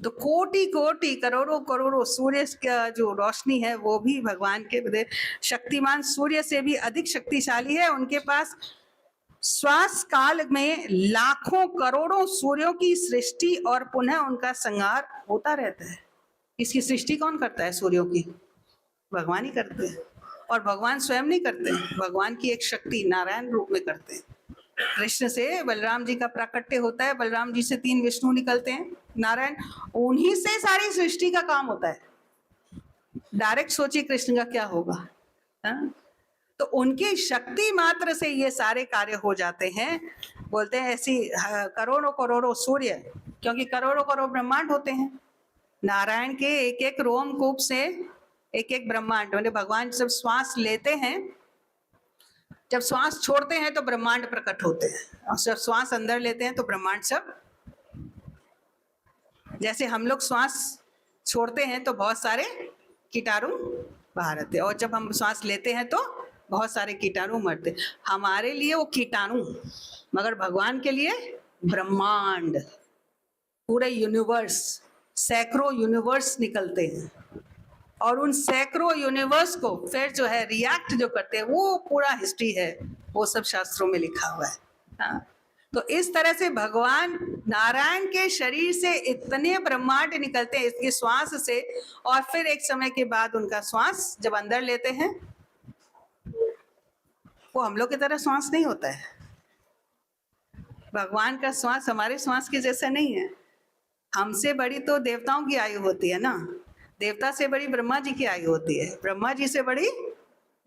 तो कोटि कोटि करोड़ों करोड़ों सूर्य का जो रोशनी है वो भी भगवान के शक्तिमान सूर्य से भी अधिक शक्तिशाली है। उनके पास श्वास काल में लाखों करोड़ों सूर्यों की सृष्टि और पुनः उनका संहार होता रहता है। इसकी सृष्टि कौन करता है? सूर्यों की भगवान ही करते हैं। और भगवान स्वयं नहीं करते हैं, भगवान की एक शक्ति नारायण रूप में करते हैं। कृष्ण से बलराम जी का प्राकट्य होता है, बलराम जी से 3 विष्णु निकलते हैं, नारायण, उन्हीं से सारी सृष्टि का काम होता है। डायरेक्ट सोचिए कृष्ण का क्या होगा। हा? तो उनकी शक्ति मात्र से ये सारे कार्य हो जाते हैं। बोलते हैं ऐसी करोड़ों करोड़ों सूर्य, क्योंकि करोड़ों करोड़ ब्रह्मांड होते हैं। नारायण के एक एक रोमकूप से एक एक ब्रह्मांड, मतलब भगवान जब श्वास लेते हैं, जब श्वास छोड़ते हैं तो ब्रह्मांड प्रकट होते हैं, और जब श्वास अंदर लेते हैं तो ब्रह्मांड सब, जैसे हम लोग श्वास छोड़ते हैं तो बहुत सारे कीटाणु बाहर आते हैं, और जब हम श्वास लेते हैं तो बहुत सारे कीटाणु मरते। हमारे लिए वो कीटाणु, मगर भगवान के लिए ब्रह्मांड, पूरे यूनिवर्स, सैकड़ों यूनिवर्स निकलते हैं। और उन सैकड़ों यूनिवर्स को फिर जो है रिएक्ट जो करते हैं, वो पूरा हिस्ट्री है, वो सब शास्त्रों में लिखा हुआ है। हाँ? तो इस तरह से भगवान नारायण के शरीर से इतने ब्रह्मांड निकलते हैं इसके श्वास से, और फिर एक समय के बाद उनका श्वास जब अंदर लेते हैं, वो हम लोग की तरह श्वास नहीं होता है। भगवान का श्वास हमारे श्वास के जैसा नहीं है। हमसे बड़ी तो देवताओं की आयु होती है ना, देवता से बड़ी ब्रह्मा जी की आयु होती है, ब्रह्मा जी से बड़ी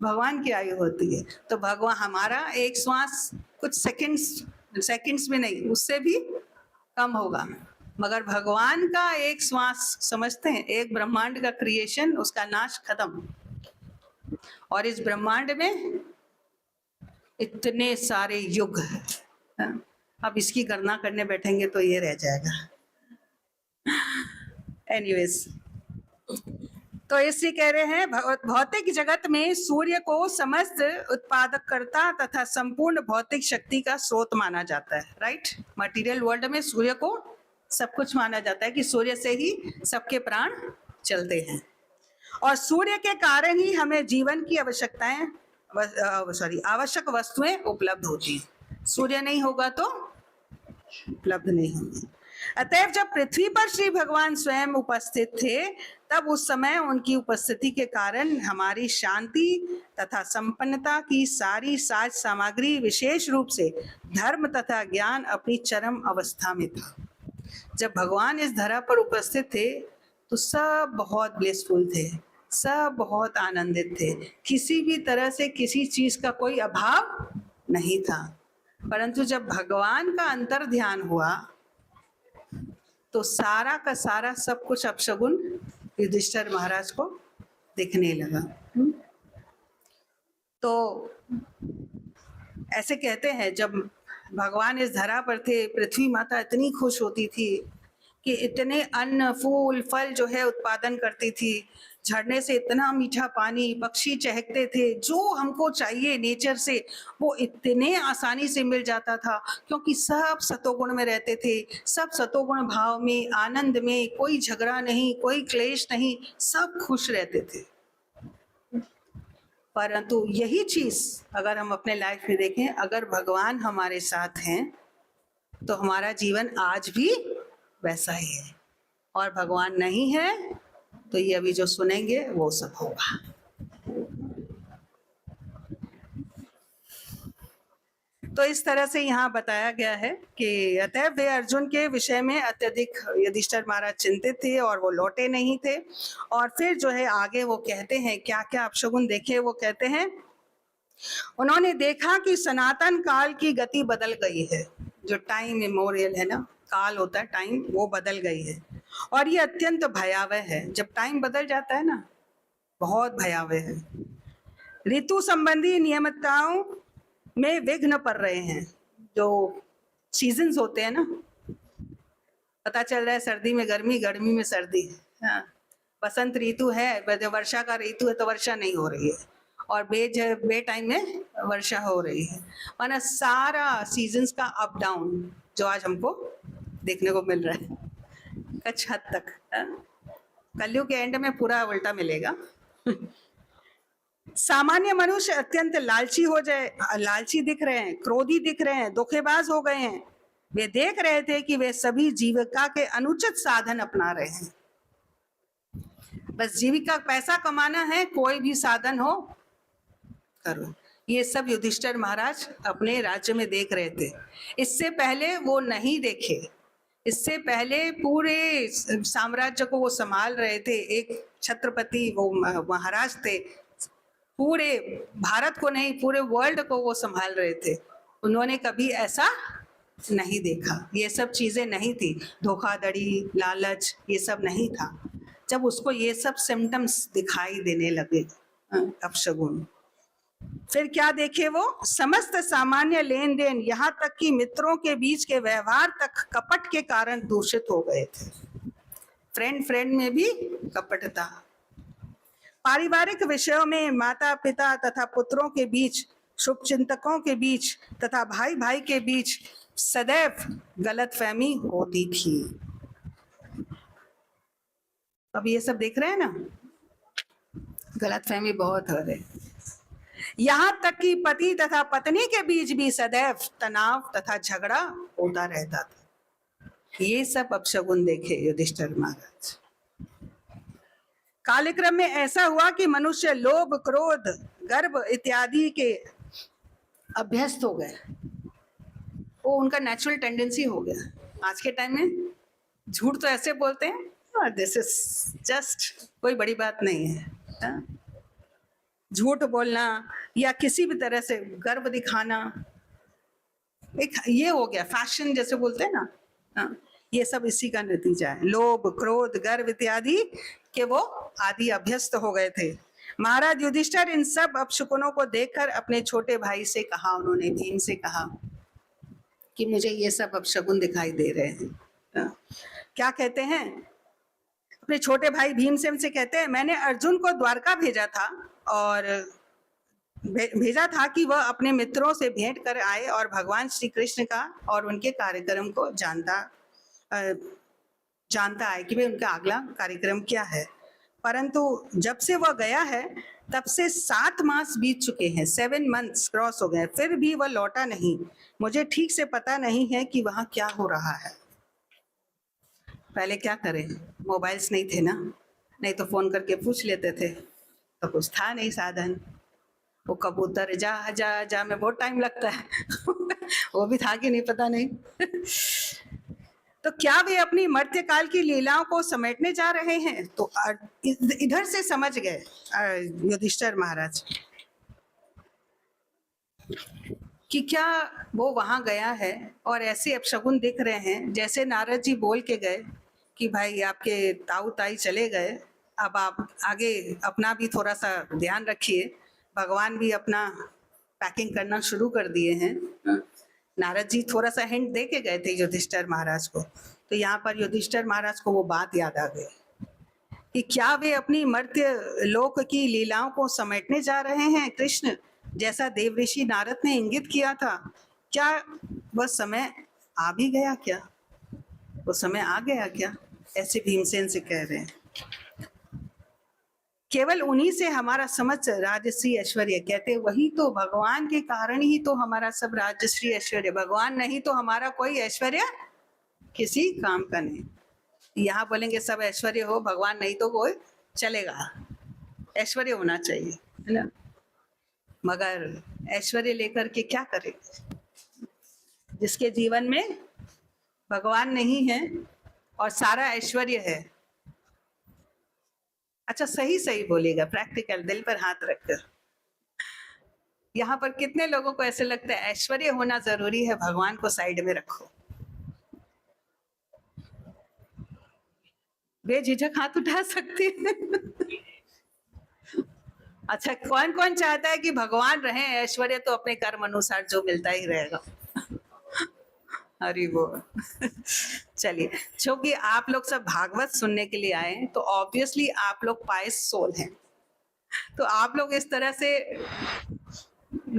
भगवान की आयु होती है। तो भगवान, हमारा एक श्वास कुछ सेकंड्स में नहीं, उससे भी कम होगा, मगर भगवान का एक श्वास, समझते हैं, एक ब्रह्मांड का क्रिएशन, उसका नाश खत्म। और इस ब्रह्मांड में इतने सारे युग हैं। अब इसकी गणना करने बैठेंगे तो ये रह जाएगा। एनीवेज, तो इसलिए कह रहे हैं भौतिक जगत में सूर्य को समस्त उत्पादककर्ता तथा संपूर्ण भौतिक शक्ति का स्रोत माना जाता है। राइट, मटेरियल वर्ल्ड में सूर्य को सब कुछ माना जाता है कि सूर्य से ही सबके प्राण चलते हैं, और सूर्य के कारण ही हमें जीवन की आवश्यक वस्तुएं उपलब्ध होती हैं। सूर्य नहीं होगा तो उपलब्ध नहीं होंगी। अतएव जब पृथ्वी पर श्री भगवान स्वयं उपस्थित थे, तब उस समय उनकी उपस्थिति के कारण हमारी शांति तथा संपन्नता की सारी साज सामग्री, विशेष रूप से धर्म तथा ज्ञान, अपनी चरम अवस्था में था। जब भगवान इस धरा पर उपस्थित थे तो सब बहुत ब्लिसफुल थे, सब बहुत आनंदित थे, किसी भी तरह से किसी चीज का कोई अभाव नहीं था। परंतु जब भगवान का अंतर ध्यान हुआ तो सारा का सारा सब कुछ अपशगुन युधिष्ठिर महाराज को दिखने लगा। तो ऐसे कहते हैं, जब भगवान इस धरा पर थे, पृथ्वी माता इतनी खुश होती थी कि इतने अन्न, फूल, फल जो है उत्पादन करती थी, झरने से इतना मीठा पानी, पक्षी चहकते थे, जो हमको चाहिए नेचर से वो इतने आसानी से मिल जाता था, क्योंकि सब सतोगुण में रहते थे, सब सतोगुण भाव में, आनंद में, कोई झगड़ा नहीं, कोई क्लेश नहीं, सब खुश रहते थे। परंतु यही चीज अगर हम अपने लाइफ में देखें, अगर भगवान हमारे साथ हैं तो हमारा जीवन आज भी वैसा ही है, और भगवान नहीं है तो ये अभी जो सुनेंगे वो सब होगा। तो इस तरह से यहाँ बताया गया है कि अतएव वे अर्जुन के विषय में अत्यधिक युधिष्ठिर महाराज चिंतित थे और वो लौटे नहीं थे। और फिर जो है आगे वो कहते हैं क्या क्या अपशगुन देखे। वो कहते हैं, उन्होंने देखा कि सनातन काल की गति बदल गई है, जो टाइम इमोरियल है ना, काल होता है टाइम, वो बदल गई है, और ये अत्यंत भयावह है। जब टाइम बदल जाता है ना, बहुत भयावह है। ऋतु संबंधी नियमितताओं में विघ्न पड़ रहे हैं। जो सीजन्स होते हैं ना, पता चल रहा है सर्दी में गर्मी, गर्मी में सर्दी, हाँ, बसंत ऋतु है, वर्षा का ऋतु है तो वर्षा नहीं हो रही है, और बे टाइम में वर्षा हो रही है। माना सारा सीजन्स का अप डाउन जो आज हमको देखने को मिल रहा है कुछ हद तक। कलयुग के एंड में पूरा उल्टा मिलेगा। सामान्य मनुष्य अत्यंत लालची लालची दिख रहे हैं, क्रोधी दिख रहे हैं, धोखेबाज हो गए हैं। वे देख रहे थे कि वे सभी जीविका के अनुचित साधन अपना रहे हैं। बस जीविका पैसा कमाना है, कोई भी साधन हो करो। ये सब युधिष्ठिर महाराज अपने राज्य में देख रहे थे। इससे पहले वो नहीं देखे। इससे पहले पूरे साम्राज्य को वो संभाल रहे थे। एक छत्रपति वो महाराज थे, पूरे भारत को नहीं पूरे वर्ल्ड को वो संभाल रहे थे। उन्होंने कभी ऐसा नहीं देखा। ये सब चीजें नहीं थी, धोखाधड़ी, लालच, ये सब नहीं था। जब उसको ये सब सिम्टम्स दिखाई देने लगे अपशगुन, फिर क्या देखे वो? समस्त सामान्य लेन देन, यहाँ तक कि मित्रों के बीच के व्यवहार तक कपट के कारण दूषित हो गए थे। फ्रेंड में भी कपट था। पारिवारिक विषयों में माता पिता तथा पुत्रों के बीच, शुभचिंतकों के बीच तथा भाई भाई के बीच सदैव गलतफहमी होती थी। अब ये सब देख रहे हैं ना, गलतफहमी बहुत हो रही। यहाँ तक कि पति तथा पत्नी के बीच भी सदैव तनाव तथा झगड़ा होता रहता था। ये सब अपशगुन देखे युधिष्ठिर महाराज। कालक्रम में ऐसा हुआ कि मनुष्य लोभ, क्रोध, गर्व इत्यादि के अभ्यस्त हो गए। वो उनका नेचुरल टेंडेंसी हो गया। आज के टाइम में झूठ तो ऐसे बोलते हैं, दिस इज जस्ट कोई बड़ी बात नहीं है। झूठ बोलना या किसी भी तरह से गर्व दिखाना, एक ये हो गया फैशन जैसे बोलते हैं ना। ये सब इसी का नतीजा है। लोभ, क्रोध, गर्व इत्यादि के वो आदि अभ्यस्त हो गए थे। महाराज युधिष्ठिर इन सब अपशकुनों को देखकर अपने छोटे भाई से कहा, उन्होंने भीम से कहा कि मुझे ये सब अपशकुन दिखाई दे रहे हैं। क्या कहते हैं? अपने छोटे भाई भीमसेन से कहते हैं, मैंने अर्जुन को द्वारका भेजा था और भेजा था कि वह अपने मित्रों से भेंट कर आए और भगवान श्री कृष्ण का और उनके कार्यक्रम को जानता है कि भाई उनका अगला कार्यक्रम क्या है। परंतु जब से वह गया है तब से 7 मास बीत चुके हैं, 7 months क्रॉस हो गए, फिर भी वह लौटा नहीं। मुझे ठीक से पता नहीं है कि वहाँ क्या हो रहा है। पहले क्या करें, मोबाइल्स नहीं थे ना, नहीं तो फोन करके पूछ लेते थे, तो कुछ था नहीं साधन। वो कबूतर जा जा जा में बहुत टाइम लगता है वो भी था कि नहीं पता नहीं तो क्या वे अपनी मर्त्यकाल की लीलाओं को समेटने जा रहे हैं? तो इधर से समझ गए युधिष्ठिर महाराज कि क्या वो वहां गया है और ऐसे अपशगुन दिख रहे हैं। जैसे नारद जी बोल के गए कि भाई आपके ताऊ ताई चले गए, अब आप आगे अपना भी थोड़ा सा ध्यान रखिए। भगवान भी अपना पैकिंग करना शुरू कर दिए हैं। नारद जी थोड़ा सा हिंट दे के गए थे युधिष्ठिर महाराज को। तो यहाँ पर युधिष्ठिर महाराज को वो बात याद आ गई कि क्या वे अपनी मर्त्य लोक की लीलाओं को समेटने जा रहे हैं कृष्ण, जैसा देवऋषि नारद ने इंगित किया था। क्या वह समय आ भी गया? क्या वो समय आ गया क्या? ऐसे भीमसेन से कह रहे हैं। केवल उन्हीं से हमारा समस्त राजश्री ऐश्वर्य, कहते वही तो भगवान के कारण ही तो हमारा सब राजश्री ऐश्वर्य, भगवान नहीं तो हमारा कोई ऐश्वर्य किसी काम का नहीं। यहाँ बोलेंगे सब ऐश्वर्य हो, भगवान नहीं तो कोई चलेगा, ऐश्वर्य होना चाहिए, है ना। मगर ऐश्वर्य लेकर के क्या करेंगे जिसके जीवन में भगवान नहीं है और सारा ऐश्वर्य है। अच्छा सही सही बोलेगा, प्रैक्टिकल, दिल पर हाथ रखकर। यहाँ पर कितने लोगों को ऐसे लगता है ऐश्वर्य होना जरूरी है, भगवान को साइड में रखो। बेझिझक हाथ उठा सकते हैं अच्छा कौन कौन चाहता है कि भगवान रहे, ऐश्वर्य तो अपने कर्म अनुसार जो मिलता ही रहेगा हरि बोल चलिए, क्योंकि आप लोग सब भागवत सुनने के लिए आए तो ऑब्वियसली आप लोग पाइस सोल हैं, तो आप लोग इस तरह से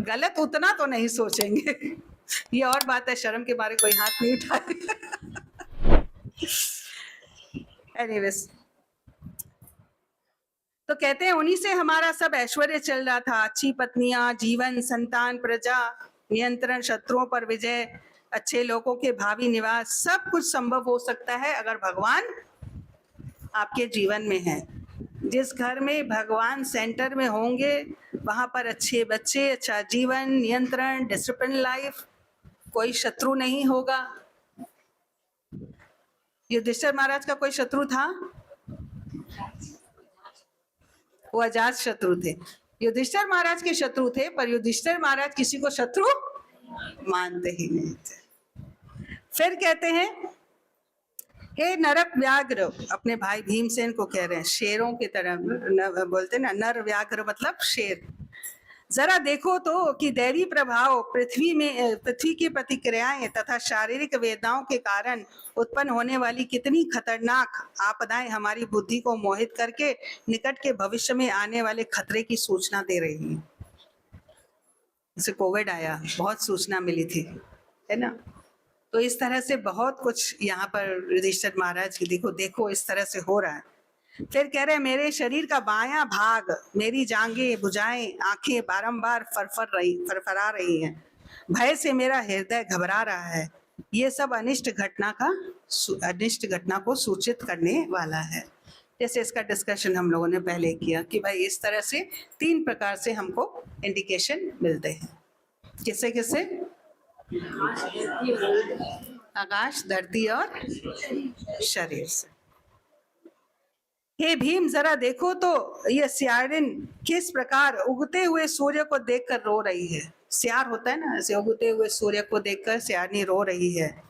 गलत उतना तो नहीं सोचेंगे। ये और बात है, शर्म के मारे कोई हाथ नहीं उठाए। एनीवेज, तो कहते हैं उन्हीं से हमारा सब ऐश्वर्य चल रहा था, अच्छी पत्नियां, जीवन, संतान, प्रजा, नियंत्रण, शत्रुओं पर विजय, अच्छे लोगों के भावी निवास, सब कुछ संभव हो सकता है अगर भगवान आपके जीवन में है। जिस घर में भगवान सेंटर में होंगे वहां पर अच्छे बच्चे, अच्छा जीवन, नियंत्रण, डिसिप्लिन लाइफ, कोई शत्रु नहीं होगा। युधिष्ठिर महाराज का कोई शत्रु था? वो अजात शत्रु थे। युधिष्ठिर महाराज के शत्रु थे, पर युधिष्ठिर महाराज किसी को शत्रु मानते ही नहीं थे। फिर कहते हैं, हे नरक व्याघ्र, अपने भाई भीमसेन को कह रहे हैं, शेरों की तरह बोलते ना, नर व्याघ्र मतलब शेर। जरा देखो तो कि दैवी प्रभाव, पृथ्वी की प्रतिक्रियाएं तथा शारीरिक वेदनाओं के कारण उत्पन्न होने वाली कितनी खतरनाक आपदाएं हमारी बुद्धि को मोहित करके निकट के भविष्य में आने वाले खतरे की सूचना दे रही हैं। जैसे कोविड आया, बहुत सूचना मिली थी, है ना। तो इस तरह से बहुत कुछ यहाँ पर युधिष्ठिर महाराज की देखो इस तरह से हो रहा है। फिर कह रहे हैं, मेरे शरीर का बायां भाग, मेरी जांघें, भुजाएं, आंखें बारंबार फरफरा रही हैं। भय से मेरा हृदय घबरा रहा है। ये सब अनिष्ट घटना को सूचित करने वाला है। जैसे इसका डिस्कशन हम लोगों ने पहले किया कि भाई इस तरह से 3 प्रकार से हमको इंडिकेशन मिलते हैं। किससे किससे? आकाश, धरती और शरीर से। हे भीम, जरा देखो तो ये सियारिन किस प्रकार उगते हुए सूर्य को देखकर रो रही है। सियार होता है ना, ऐसे उगते हुए सूर्य को देखकर सियारनी रो रही है।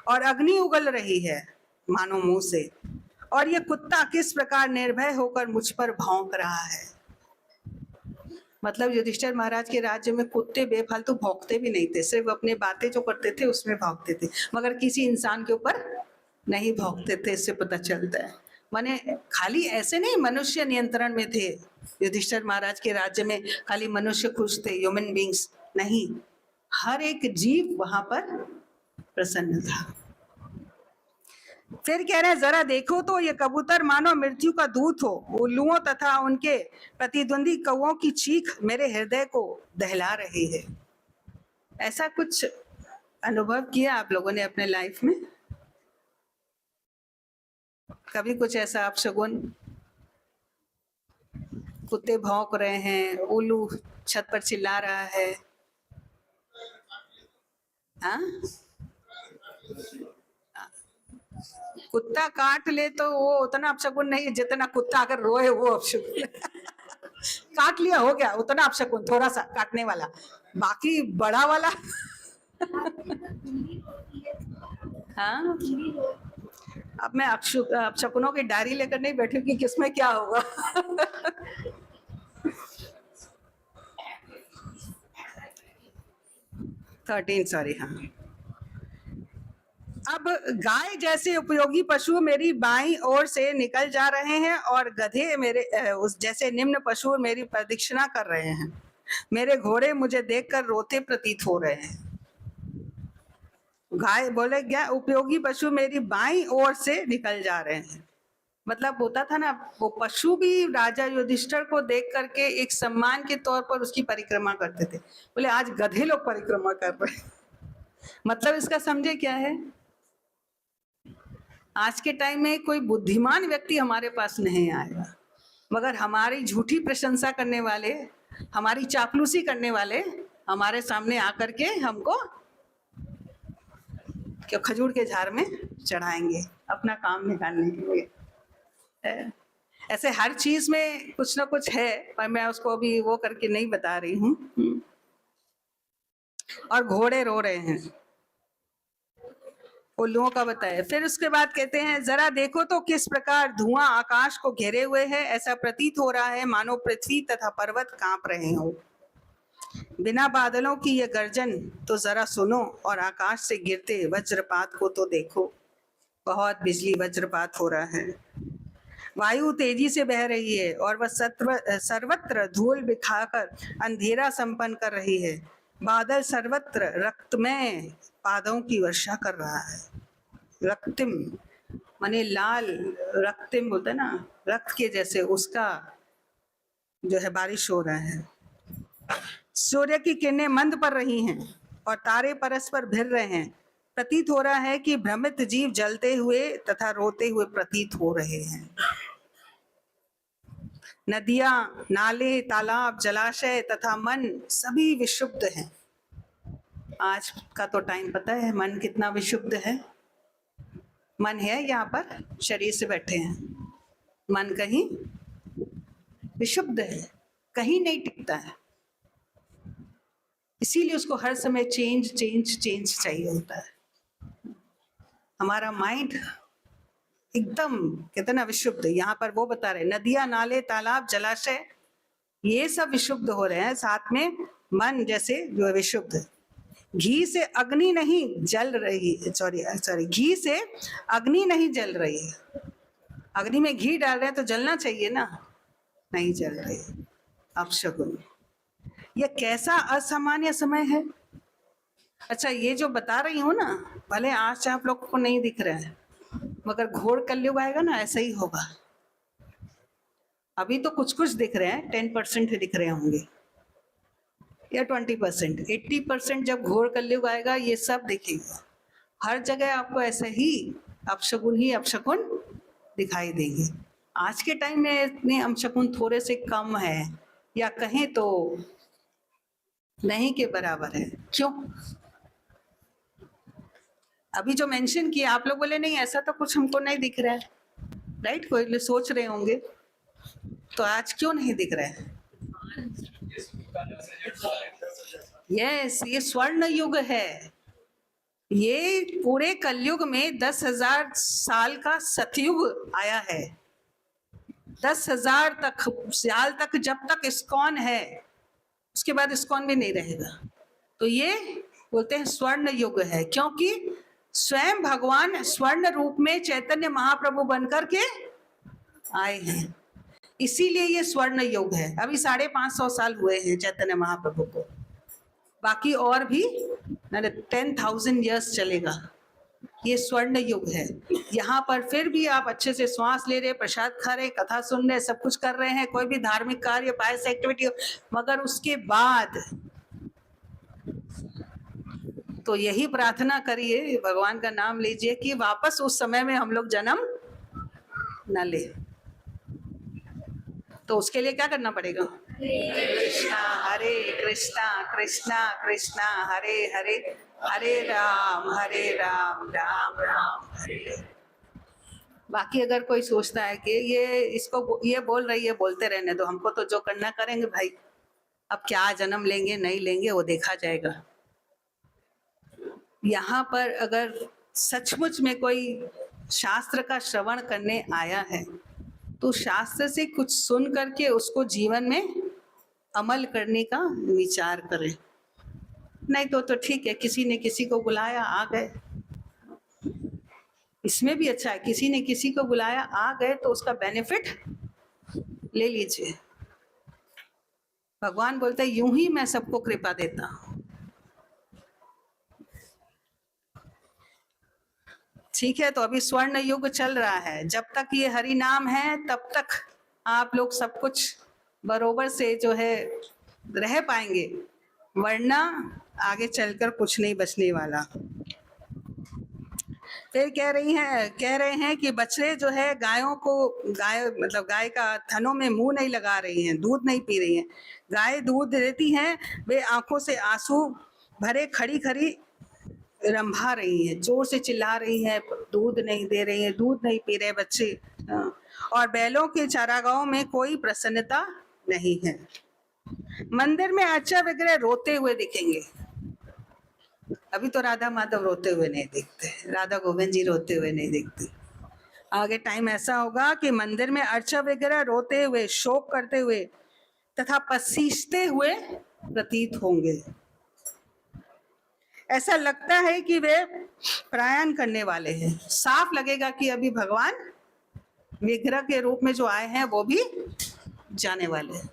और अग्नि उगल रही है मानो मुंह से। और ये कुत्ता किस प्रकार निर्भय होकर मुझ पर भौंक रहा है। मतलब युधिष्ठिर महाराज के राज्य में कुत्ते बेफालतू भौंकते भी नहीं थे, सिर्फ अपने बातें जो करते थे उसमें भौंकते थे, मगर किसी इंसान के ऊपर नहीं भौंकते थे। इससे पता चलता है, माने खाली ऐसे नहीं मनुष्य नियंत्रण में थे। युधिष्ठिर महाराज के राज्य में खाली मनुष्य खुश थे, ह्यूमन बींग्स नहीं, हर एक जीव वहां पर प्रसन्न था। फिर कह रहे हैं, जरा देखो तो ये कबूतर मानो मृत्यु का दूत हो। उल्लुओं तथा उनके प्रतिद्वंदी कौओं की चीख मेरे हृदय को दहला रही है। ऐसा कुछ अनुभव किया आप लोगों ने अपने लाइफ में? कभी कुछ ऐसा अपशगुन? कुत्ते भौंक रहे हैं, उल्लू छत पर चिल्ला रहा है, हाँ? कुत्ता काट ले तो वो उतना अपशगुन नहीं, जितना कुत्ता अगर रोए वो अपशगुन। काट लिया हो गया, उतना अपशगुन, थोड़ा सा काटने वाला, बाकी बड़ा वाला। हाँ, अब मैं अपशकुनों की डायरी लेकर नहीं बैठी कि किसमें क्या होगा। 13 सॉरी, हाँ। अब गाय जैसे उपयोगी पशु मेरी बाईं ओर से निकल जा रहे हैं और गधे मेरे उस जैसे निम्न पशु मेरी प्रदक्षिणा कर रहे हैं। मेरे घोड़े मुझे देखकर रोते प्रतीत हो रहे हैं। गाय बोले क्या, उपयोगी पशु मेरी बाईं ओर से निकल जा रहे हैं। मतलब होता था ना, वो पशु भी राजा युधिष्ठिर को देख करके एक सम्मान के तौर पर उसकी परिक्रमा करते थे। बोले आज गधे लोग परिक्रमा कर रहे हैं। मतलब इसका समझे क्या है, आज के टाइम में कोई बुद्धिमान व्यक्ति हमारे पास नहीं आएगा, मगर हमारी झूठी प्रशंसा करने वाले, हमारी चापलूसी करने वाले हमारे सामने आकर के हमको क्यों खजूर के झाड़ में चढ़ाएंगे अपना काम निकालने के लिए। ऐसे हर चीज में कुछ ना कुछ है, पर मैं उसको अभी वो करके नहीं बता रही हूँ। और घोड़े रो रहे हैं, उल्लुओं का बताया। फिर उसके बाद कहते हैं, जरा देखो तो किस प्रकार धुआं आकाश को घेरे हुए है। ऐसा प्रतीत हो रहा है मानो पृथ्वी तथा पर्वत कांप रहे हो। बिना बादलों की ये गर्जन तो जरा सुनो, और आकाश से गिरते वज्रपात को तो देखो। बहुत बिजली वज्रपात हो रहा है। वायु तेजी से बह रही है और वह सर्वत्र धूल बिखाकर अंधेरा संपन्न कर रही है। बादल सर्वत्र रक्तमय पादों की वर्षा कर रहा है। रक्तिम माने लाल, रक्तिम बोलते हैं ना, रक्त के जैसे, उसका जो है बारिश हो रहा है। सूर्य की किरणें मंद पड़ रही हैं और तारे परस्पर भिड़ रहे हैं। प्रतीत हो रहा है कि भ्रमित जीव जलते हुए तथा रोते हुए प्रतीत हो रहे हैं। नदियां, नाले, तालाब, जलाशय तथा मन सभी विशुद्ध हैं। आज का तो टाइम पता है मन कितना विशुद्ध है। मन है यहाँ पर, शरीर से बैठे हैं, मन कहीं विशुद्ध है, कहीं नहीं टिकता है। इसीलिए उसको हर समय चेंज चेंज चेंज चाहिए होता है। हमारा माइंड एकदम कितना विशुद्ध, यहाँ पर वो बता रहे, नदियां, नाले, तालाब, जलाशय ये सब विशुद्ध हो रहे हैं, साथ में मन जैसे जो है विशुद्ध है। घी से अग्नि नहीं जल रही, सॉरी घी से अग्नि नहीं जल रही है। अग्नि में घी डाल रहे हैं तो जलना चाहिए ना, नहीं जल रही। अपशकुन, यह कैसा असामान्य समय है। अच्छा, ये जो बता रही हूँ ना, भले आज आप लोग को नहीं दिख रहा है, मगर घोर कलयुग आएगा ना, ऐसा ही होगा। अभी तो कुछ कुछ दिख रहे हैं, 10% दिख रहे होंगे या 20%, 80% जब घोर कलयुग आएगा ये सब दिखेगा। हर जगह आपको ऐसे ही अपशकुन दिखाई देंगे। आज के टाइम में इतने अपशकुन थोड़े से कम है, या कहें तो नहीं के बराबर है। क्यों? अभी जो मेंशन किया, आप लोग बोले नहीं ऐसा तो कुछ हमको नहीं दिख रहा है, राइट? कोई सोच रहे होंगे तो आज क्यों नहीं दिख रहा है? यस, ये स्वर्ण युग है। ये पूरे कलयुग में 10,000 साल का सतयुग आया है। 10,000 साल तक जब तक इस्कॉन है, उसके बाद इस्कॉन भी नहीं रहेगा। तो ये बोलते हैं स्वर्ण युग है, क्योंकि स्वयं भगवान स्वर्ण रूप में चैतन्य महाप्रभु बनकर के आए हैं, इसीलिए ये स्वर्ण युग है। अभी 550 साल हुए हैं चैतन्य महाप्रभु को, बाकी और भी 10,000 ईयर्स चलेगा। ये स्वर्ण युग है। यहाँ पर फिर भी आप अच्छे से श्वास ले रहे, प्रसाद खा रहे, कथा सुन रहे, सब कुछ कर रहे हैं, कोई भी धार्मिक कार्य, पायस एक्टिविटी, मगर उसके बाद तो यही प्रार्थना करिए, भगवान का नाम लीजिए कि वापस उस समय में हम लोग जन्म न ले। तो उसके लिए क्या करना पड़ेगा? हरे कृष्णा कृष्णा कृष्णा हरे हरे, हरे राम राम राम हरे। बाकी अगर कोई सोचता है कि ये बोल रही है, बोलते रहने दो, हमको तो जो करना करेंगे भाई, अब क्या जन्म लेंगे नहीं लेंगे वो देखा जाएगा। यहाँ पर अगर सचमुच में कोई शास्त्र का श्रवण करने आया है तो शास्त्र से कुछ सुन करके उसको जीवन में अमल करने का विचार करें। नहीं तो ठीक है, किसी ने किसी को बुलाया आ गए, इसमें भी अच्छा है, किसी ने किसी को बुलाया आ गए तो उसका बेनिफिट ले लीजिए। भगवान बोलते हैं यूं ही मैं सबको कृपा देता हूं। ठीक है, तो अभी स्वर्ण युग चल रहा है, जब तक ये हरि नाम है तब तक आप लोग सब कुछ बरोबर से जो है रह पाएंगे, वरना आगे चलकर कुछ नहीं बचने वाला। फिर कह रहे हैं कि बछड़े जो है गाय का थनों में मुंह नहीं लगा रही हैं, दूध नहीं पी रही हैं। गाय दूध देती हैं, वे आंखों से आंसू भरे खड़ी खड़ी रंभा रही है, जोर से चिल्ला रही है, दूध नहीं दे रही है, दूध नहीं पी रहे बच्चे। और बैलों के चारागाहों में कोई प्रसन्नता नहीं है। मंदिर में अर्चा वगैरह रोते हुए दिखेंगे। अभी तो राधा माधव रोते हुए नहीं दिखते, राधा गोविंद जी रोते हुए नहीं दिखते। आगे टाइम ऐसा होगा कि मंदिर में अर्चा वगैरह रोते हुए, शोक करते हुए तथा पसीजते हुए प्रतीत होंगे। ऐसा लगता है कि वे प्रयाण करने वाले हैं। साफ लगेगा कि अभी भगवान विग्रह के रूप में जो आए हैं वो भी जाने वाले हैं।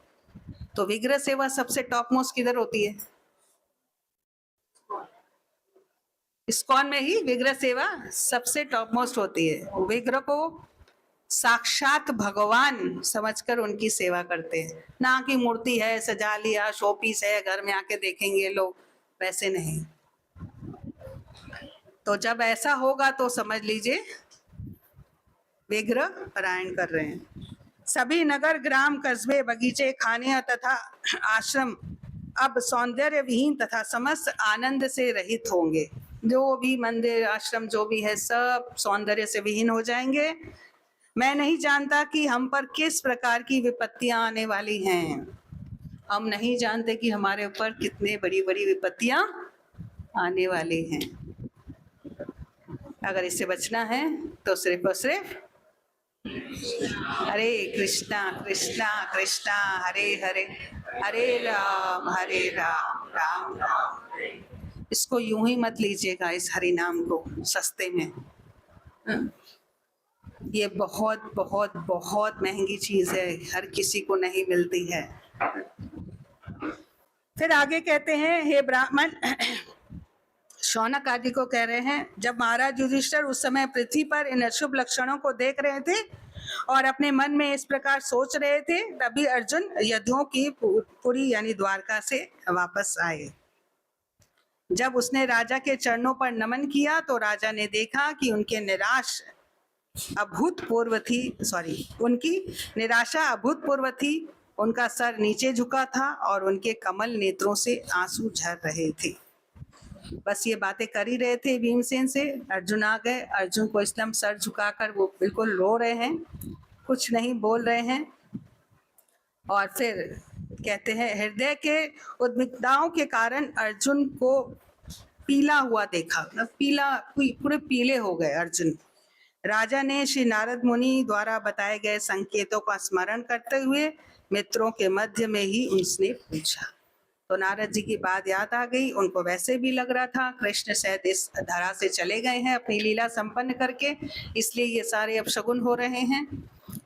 तो विग्रह सेवा सबसे टॉप मोस्ट किधर होती है? इस्कॉन में ही विग्रह सेवा सबसे टॉप मोस्ट होती है। विग्रह को साक्षात भगवान समझकर उनकी सेवा करते हैं, ना कि मूर्ति है सजा लिया शो पीस है घर में आके देखेंगे लोग, वैसे नहीं। तो जब ऐसा होगा तो समझ लीजिए विग्रह परायण कर रहे हैं। सभी नगर ग्राम कस्बे बगीचे खाने तथा आश्रम अब सौंदर्य विहीन तथा समस्त आनंद से रहित होंगे। जो भी मंदिर आश्रम जो भी है सब सौंदर्य से विहीन हो जाएंगे। मैं नहीं जानता कि हम पर किस प्रकार की विपत्तियां आने वाली हैं। हम नहीं जानते कि हमारे ऊपर कितने बड़ी बड़ी विपत्तियां आने वाली हैं। अगर इससे बचना है तो सिर्फ और सिर्फ हरे कृष्णा कृष्णा कृष्णा हरे हरे, हरे राम राम राम हरे। इसको यूं ही मत लीजिएगा, इस हरि नाम को सस्ते में। ये बहुत बहुत बहुत महंगी चीज है, हर किसी को नहीं मिलती है। फिर आगे कहते हैं, हे ब्राह्मण, शौनक आदि को कह रहे हैं, जब महाराज युधिष्ठिर उस समय पृथ्वी पर इन अशुभ लक्षणों को देख रहे थे और अपने मन में इस प्रकार सोच रहे थे, तभी अर्जुन यदुओं की पुरी यानी द्वारका से वापस आए। जब उसने राजा के चरणों पर नमन किया तो राजा ने देखा कि उनकी निराशा अभूतपूर्व थी। उनका सर नीचे झुका था और उनके कमल नेत्रों से आंसू झर रहे थे। बस ये बातें कर ही रहे थे भीमसेन से, अर्जुन आ गए। अर्जुन को इस्लाम सर झुकाकर वो बिल्कुल रो रहे हैं, कुछ नहीं बोल रहे हैं। और फिर कहते हैं, हृदय के उद्विग्नताओं के कारण अर्जुन को पीला हुआ देखा, पूरे पीले हो गए अर्जुन। राजा ने श्री नारद मुनि द्वारा बताए गए संकेतों का स्मरण करते हुए मित्रों के मध्य में ही उनसे पूछा। तो नारद जी की बात याद आ गई। उनको वैसे भी लग रहा था कृष्ण शायद इस धरा से चले गए हैं अपनी लीला संपन्न करके, इसलिए ये सारे अपशगुन हो रहे हैं।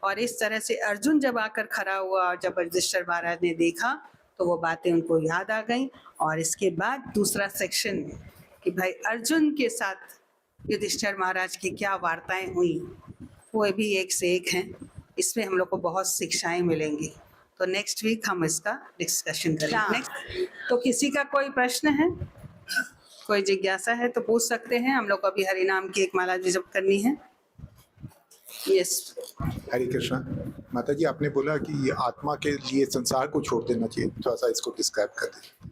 और इस तरह से अर्जुन जब आकर खड़ा हुआ, जब युधिष्ठिर महाराज ने देखा तो वो बातें उनको याद आ गई। और इसके बाद दूसरा सेक्शन कि भाई अर्जुन के साथ युधिष्ठिर महाराज की क्या वार्ताएं हुई, वो भी एक से एक हैं। इसमें हम लोग को बहुत शिक्षाएं मिलेंगी। तो नेक्स्ट वीक हम इसका डिस्कशन करेंगे। नेक्स्ट, तो किसी का कोई प्रश्न है, कोई जिज्ञासा है तो पूछ सकते हैं। हम लोग को अभी हरि नाम की एक माला जप करनी है। यस, हरे कृष्णा। माता जी, आपने बोला कि आत्मा के लिए संसार को छोड़ देना चाहिए, थोड़ा सा इसको डिस्क्राइब कर दें।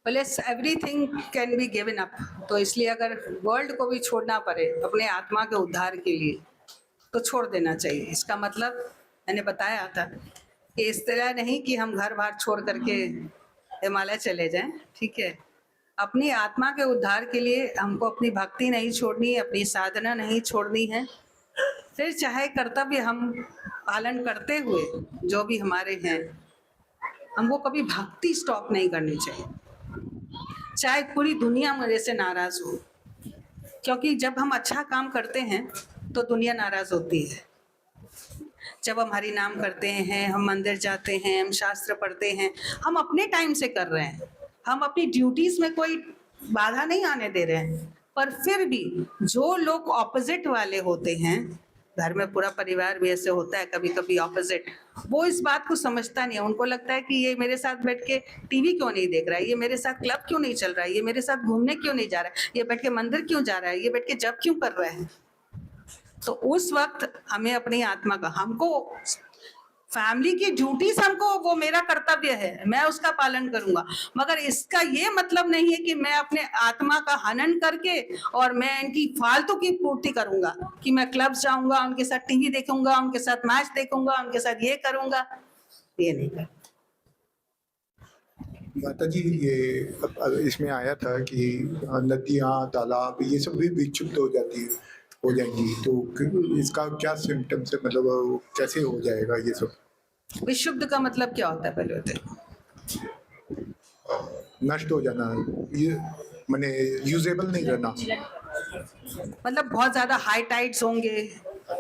Everything can be given up. तो इसलिए अगर वर्ल्ड को भी छोड़ना पड़े अपने आत्मा के उद्धार के लिए तो छोड़ देना चाहिए। इसका मतलब मैंने बताया था कि इस तरह नहीं कि हम घर बार छोड़ करके हिमालय चले जाएं, ठीक है। अपनी आत्मा के उद्धार के लिए हमको अपनी भक्ति नहीं छोड़नी, अपनी साधना नहीं छोड़नी है। फिर चाहे कर्तव्य हम पालन करते हुए जो भी हमारे हैं, हमको कभी भक्ति स्टॉप नहीं करनी चाहिए, चाहे पूरी दुनिया मेरे से नाराज हो। क्योंकि जब हम अच्छा काम करते हैं तो दुनिया नाराज होती है। जब हम हरि नाम करते हैं, हम मंदिर जाते हैं, हम शास्त्र पढ़ते हैं, हम अपने टाइम से कर रहे हैं, हम अपनी ड्यूटीज में कोई बाधा नहीं आने दे रहे हैं। पर फिर भी जो लोग ऑपोजिट वाले होते हैं, घर में पूरा परिवार भी ऐसे होता है कभी कभी ऑपोजिट, वो इस बात को समझता नहीं है। उनको लगता है कि ये मेरे साथ बैठ के टीवी क्यों नहीं देख रहा है, ये मेरे साथ क्लब क्यों नहीं चल रहा है, ये मेरे साथ घूमने क्यों नहीं जा रहा है, ये बैठ के मंदिर क्यों जा रहा है, ये बैठ के जप क्यों कर रहा है। तो उस वक्त हमें अपनी आत्मा का, हमको फैमिली की ड्यूटीज, हमको वो मेरा कर्तव्य है, मैं उसका पालन करूंगा। मगर इसका ये मतलब नहीं है कि मैं अपने आत्मा का हनन करके और मैं इनकी फालतू की पूर्ति करूंगा कि मैं क्लब जाऊंगा, उनके साथ टीवी देखूंगा, उनके साथ मैच देखूंगा, उनके साथ ये करूंगा। ये नहीं कर। माता जी, ये इसमें आया था कि नदियाँ तालाब ये सब भी विक्षुब्ध हो जाएंगी, तो इसका क्या सिम्टम्स है, मतलब कैसे हो जाएगा ये सब? विशुद्ध का मतलब क्या होता है पहले होते? नष्ट हो जाना, ये माने यूजेबल नहीं रहना। मतलब बहुत ज्यादा हाई टाइड्स होंगे,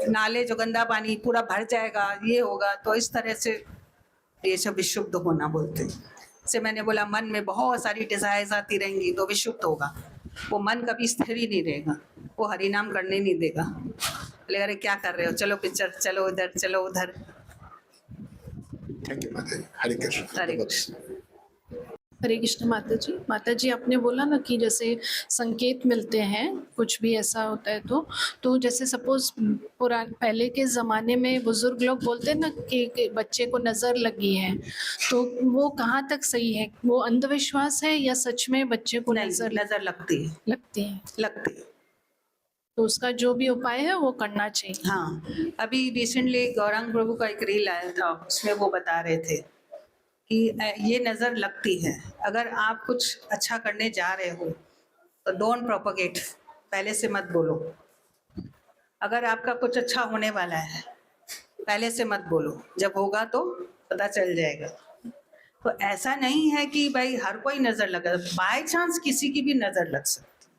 नाले जो गंदा पानी पूरा भर जाएगा, ये होगा, तो इस तरह से ये सब विशुद्ध होना बोलते हैं। से मैंने बोला मन में बहुत सारी डिजायर्स आती रहेंगी तो विशुद्ध होगा, वो मन कभी स्थिर ही नहीं रहेगा, वो हरि नाम करने नहीं देगा। बोले अरे क्या कर रहे हो, चलो पिक्चर, चलो उधर, चलो उधर। थैंक यू माता जी, हरे कृष्ण। हरे कृष्ण। हरे कृष्ण माता जी। माता जी आपने बोला ना कि जैसे संकेत मिलते हैं, कुछ भी ऐसा होता है तो जैसे सपोज पहले के ज़माने में बुजुर्ग लोग बोलते हैं ना कि बच्चे को नज़र लगी है, तो वो कहाँ तक सही है? वो अंधविश्वास है या सच में बच्चे को नहीं, नज़र नजर लगती है, लगती है? लगती है। तो उसका जो भी उपाय है वो करना चाहिए। हाँ, अभी रिसेंटली गौरांग प्रभु का एक रील आया था, उसमें वो बता रहे थे कि ये नज़र लगती है। अगर आप कुछ अच्छा करने जा रहे हो तो डोंट प्रोपगेट, पहले से मत बोलो। अगर आपका कुछ अच्छा होने वाला है पहले से मत बोलो, जब होगा तो पता चल जाएगा। तो ऐसा नहीं है कि भाई हर कोई नज़र लगा, बाय चांस किसी की भी नज़र लग सकती,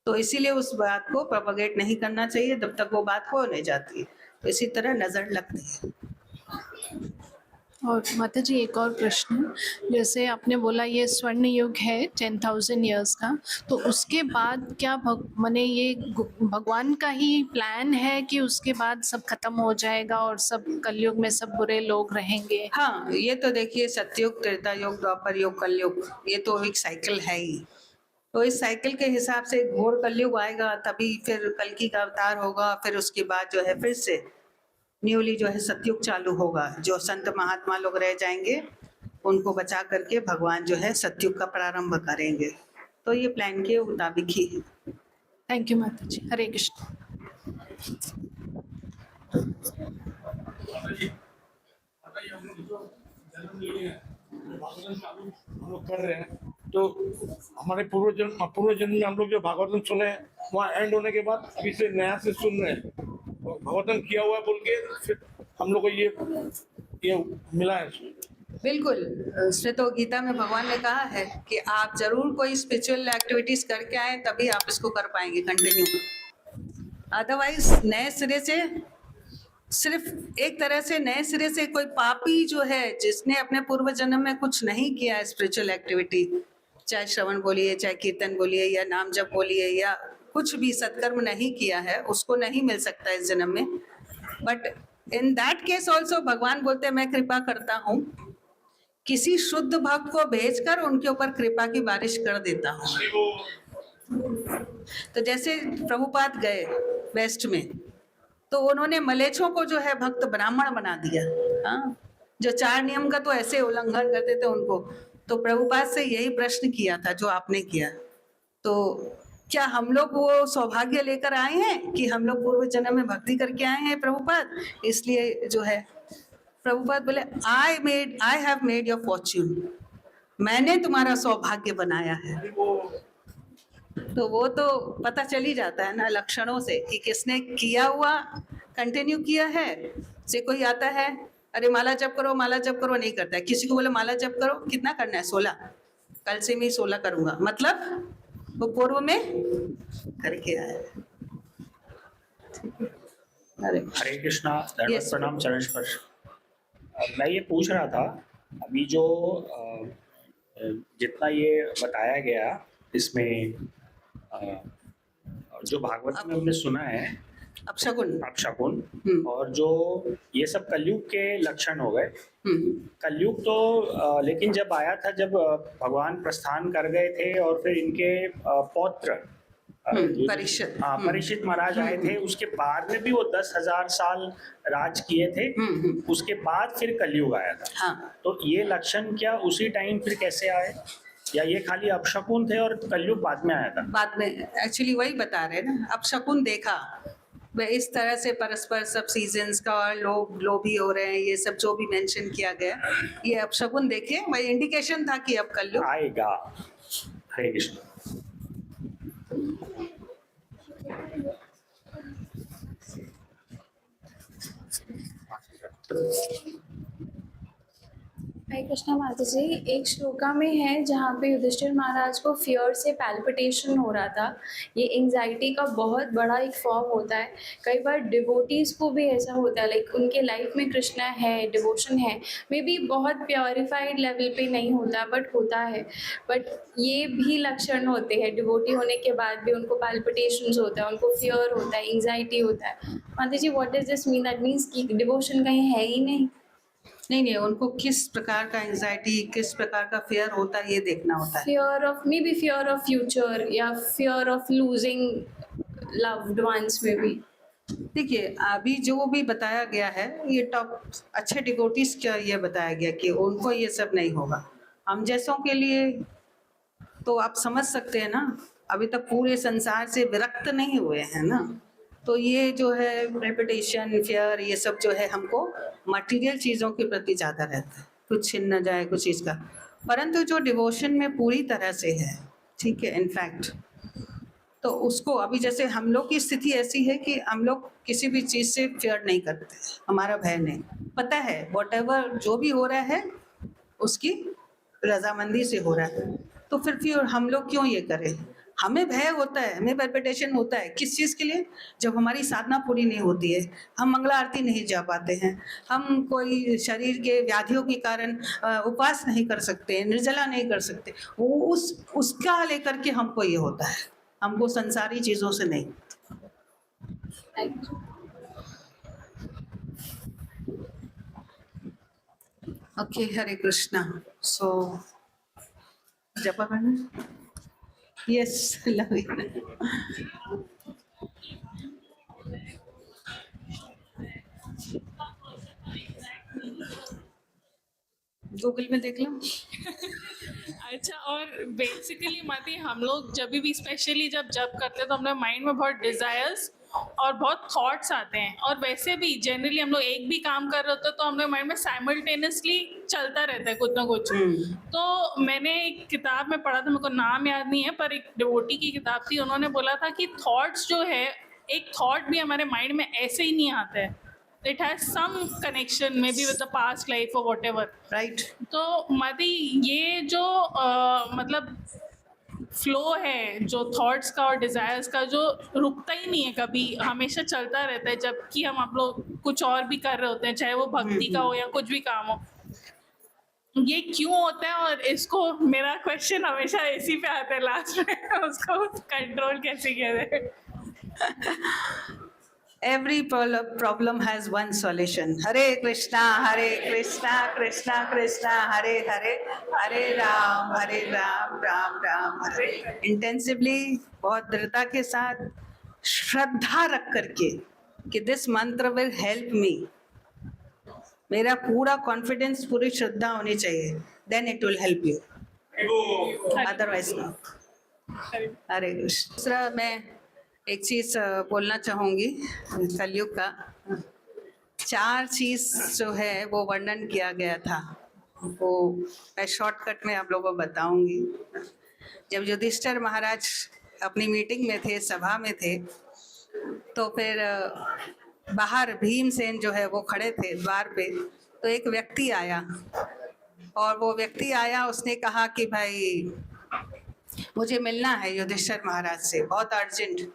तो इसीलिए उस बात को प्रोपगेट नहीं करना चाहिए जब तक वो बात हो नहीं जाती है। तो इसी तरह नज़र लगती है। और माता जी एक और प्रश्न, जैसे आपने बोला ये स्वर्ण युग है 10,000 ईयर्स का, तो उसके बाद क्या माने ये भगवान का ही प्लान है कि उसके बाद सब खत्म हो जाएगा और सब कलयुग में सब बुरे लोग रहेंगे? हाँ, ये तो देखिए सतयुग, त्रेता युग, द्वापर युग, कलयुग, ये तो एक साइकिल है ही। तो इस साइकिल के हिसाब से घोर कलयुग आएगा, तभी फिर कल्कि का अवतार होगा, फिर उसके बाद जो है फिर से न्यूली जो है सतयुग चालू होगा। जो संत महात्मा लोग रह जाएंगे उनको बचा करके भगवान जो है सतयुग का प्रारंभ करेंगे। तो ये प्लान के मुताबिक ही है। थैंक यू माता जी, हरे कृष्ण। हम लोग कर रहे हैं, तो हमारे पूर्व जन्म में हम लोग जो भागवतम सुने हैं, वहाँ एंड होने के बाद अभी से नया से सुन रहे हैं, और भागवतम किया हुआ है बोल के फिर हम लोग को ये मिला है। बिल्कुल, इसमें तो गीता में भगवान ने कहा है कि आप जरूर कोई स्पिरिचुअल एक्टिविटीज करके आए, तभी आप इसको कर पाएंगे कंटिन्यू। अदरवाइज नए सिरे से, सिर्फ एक तरह से नए सिरे से कोई पापी जो है जिसने अपने पूर्व जन्म में कुछ नहीं किया है स्पिरिचुअल एक्टिविटी, चाहे श्रवण बोलिए, चाहे कीर्तन बोलिए, या नाम जप बोलिए, या कुछ भी सत्कर्म नहीं किया है, उसको नहीं मिल सकता इस जन्म में। But in that case also भगवान बोलते हैं मैं कृपा करता हूँ, किसी शुद्ध भक्त को भेजकर उनके ऊपर कृपा की बारिश कर देता हूँ। तो जैसे प्रभुपाद गए वेस्ट में, तो उन्होंने मलेच्छों को जो है भक्त ब्राह्मण बना दिया। हाँ, जो 4 नियम का तो ऐसे उल्लंघन करते थे उनको, तो प्रभुपाद से यही प्रश्न किया था जो आपने किया। तो क्या हम लोग वो सौभाग्य लेकर आए हैं कि हम लोग पूर्व जन्म में भक्ति करके आए हैं प्रभुपाद, इसलिए जो है प्रभुपाद बोले I have made your Fortune, मैंने तुम्हारा सौभाग्य बनाया है। तो वो तो पता चल ही जाता है ना लक्षणों से कि किसने किया हुआ कंटिन्यू किया है। से कोई आता है अरे माला जप करो, माला जप करो, नहीं करता है। किसी को बोले माला जप करो, कितना करना है? 16, कल से मैं 16 करूंगा, मतलब वो पूर्व में करके आया है। हरे कृष्णा, दंडवत Yes. प्रणाम, चरण स्पर्श। मैं ये पूछ रहा था, अभी जो जितना ये बताया गया इसमें जो भागवत में हमने सुना है अपशकुन। अपशकुन, और जो ये सब कलयुग के लक्षण हो गए। कलयुग तो लेकिन जब आया था, जब भगवान प्रस्थान कर गए थे और फिर इनके पौत्र परीक्षित। हाँ, परीक्षित महाराज आए थे, उसके बाद में भी वो 10,000 साल राज किए थे। उसके बाद फिर कलयुग आया था। हाँ। तो ये लक्षण क्या उसी टाइम फिर कैसे आए, या ये खाली अपशकुन थे और कलयुग बाद में आया था? बाद में एक्चुअली वही बता रहे हैं ना, अपशकुन देखा वह इस तरह से परस्पर सब सीजन्स का और लोग लोभी हो रहे हैं, ये सब जो भी मेंशन किया गया, ये अपशकुन देखे वही इंडिकेशन था कि अब कलयुग आएगा। हरे कृष्ण। हरे कृष्णा माता जी, एक श्लोका में है जहाँ पे युधिष्ठिर महाराज को फियर से पैल्पिटेशन हो रहा था। ये एंजाइटी का बहुत बड़ा एक फॉर्म होता है। कई बार डिवोटीज को भी ऐसा होता है, लाइक उनके लाइफ में कृष्णा है, डिवोशन है, मे बी बहुत प्योरिफाइड लेवल पे नहीं होता बट होता है। बट ये भी लक्षण होते हैं, डिवोटी होने के बाद भी उनको पैल्पिटेशंस होता है, उनको फियर होता है, एंजाइटी होता है। माता जी, what does this mean? That means कि डिवोशन कहीं है ही नहीं। नहीं, उनको किस प्रकार का एंजाइटी, किस प्रकार का फेयर होता है, ये देखना होता है। fear of, maybe fear of future या fear of losing loved ones maybe. देखिए, अभी जो भी बताया गया है ये टॉप अच्छे डिवोटीज का ये बताया गया कि उनको ये सब नहीं होगा। हम जैसों के लिए तो आप समझ सकते हैं ना, अभी तक पूरे संसार से विरक्त नहीं हुए हैं ना, तो ये जो है रेपुटेशन, फेयर, ये सब जो है हमको मटेरियल चीज़ों के प्रति ज़्यादा रहता है, कुछ छिन न जाए कुछ चीज़ का। परंतु जो डिवोशन में पूरी तरह से है, ठीक है, इनफैक्ट, तो उसको अभी जैसे हम लोग की स्थिति ऐसी है कि हम लोग किसी भी चीज़ से फेयर नहीं करते, हमारा भय नहीं, पता है व्हाटएवर जो भी हो रहा है उसकी रजामंदी से हो रहा है, तो फिर हम लोग क्यों ये करें? हमें भय होता है, हमें पैल्पिटेशन होता है, किस चीज़ के लिए? जब हमारी साधना पूरी नहीं होती है, हम मंगला आरती नहीं जा पाते हैं, हम कोई शरीर के व्याधियों के कारण उपवास नहीं कर सकते, निर्जला नहीं कर सकते, वो उसका लेकर के हमको ये होता है, हमको संसारी चीज़ों से नहीं। ओके, हरे कृष्णा। सो जपा करना। Yes, love it. गूगल में देख लो। अच्छा, और बेसिकली माती, हम लोग जब भी स्पेशली जब जब करते हैं तो हमारे माइंड में बहुत डिजायर्स और बहुत थॉट्स आते हैं, और वैसे भी जनरली हम लोग एक भी काम कर रहे होते हैं तो हमारे माइंड में साइमल्टेनियसली चलता रहता है कुछ ना कुछ। तो मैंने एक किताब में पढ़ा था, मेरे को नाम याद नहीं है, पर एक डिवोटी की किताब थी, उन्होंने बोला था कि थॉट्स जो है, एक थॉट भी हमारे माइंड में ऐसे ही नहीं आता है, it has some connection maybe with the past life और व्हाटएवर, राइट। तो माती, ये जो मतलब फ्लो है जो थॉट्स का और डिजायर्स का, जो रुकता ही नहीं है कभी, हमेशा चलता रहता है, जबकि हम लोग कुछ और भी कर रहे होते हैं, चाहे वो भक्ति का हो या कुछ भी काम हो, ये क्यों होता है? और इसको, मेरा क्वेश्चन हमेशा इसी पे आता है लास्ट में, उसको कंट्रोल कैसे किया जाए? Every problem has one solution. Hare Krishna, Krishna Krishna, Hare Hare, Hare Ram, Ram Ram Hare. Intensively, बहुत दृढ़ता के साथ, श्रद्धा रख करके कि this mantra will help me. मेरा पूरा कॉन्फिडेंस, पूरी श्रद्धा होनी चाहिए, then it will help you. Otherwise not. हरे कृष्ण। दूसरा मैं एक चीज़ बोलना चाहूँगी, कलयुग का 4 चीज़ जो है वो वर्णन किया गया था, वो मैं शॉर्टकट में आप लोगों को बताऊँगी। जब युधिष्ठिर महाराज अपनी मीटिंग में थे, सभा में थे, तो फिर बाहर भीमसेन जो है वो खड़े थे द्वार पे, तो एक व्यक्ति आया, और वो व्यक्ति आया, उसने कहा कि भाई मुझे मिलना है युधिष्ठिर महाराज से, बहुत अर्जेंट।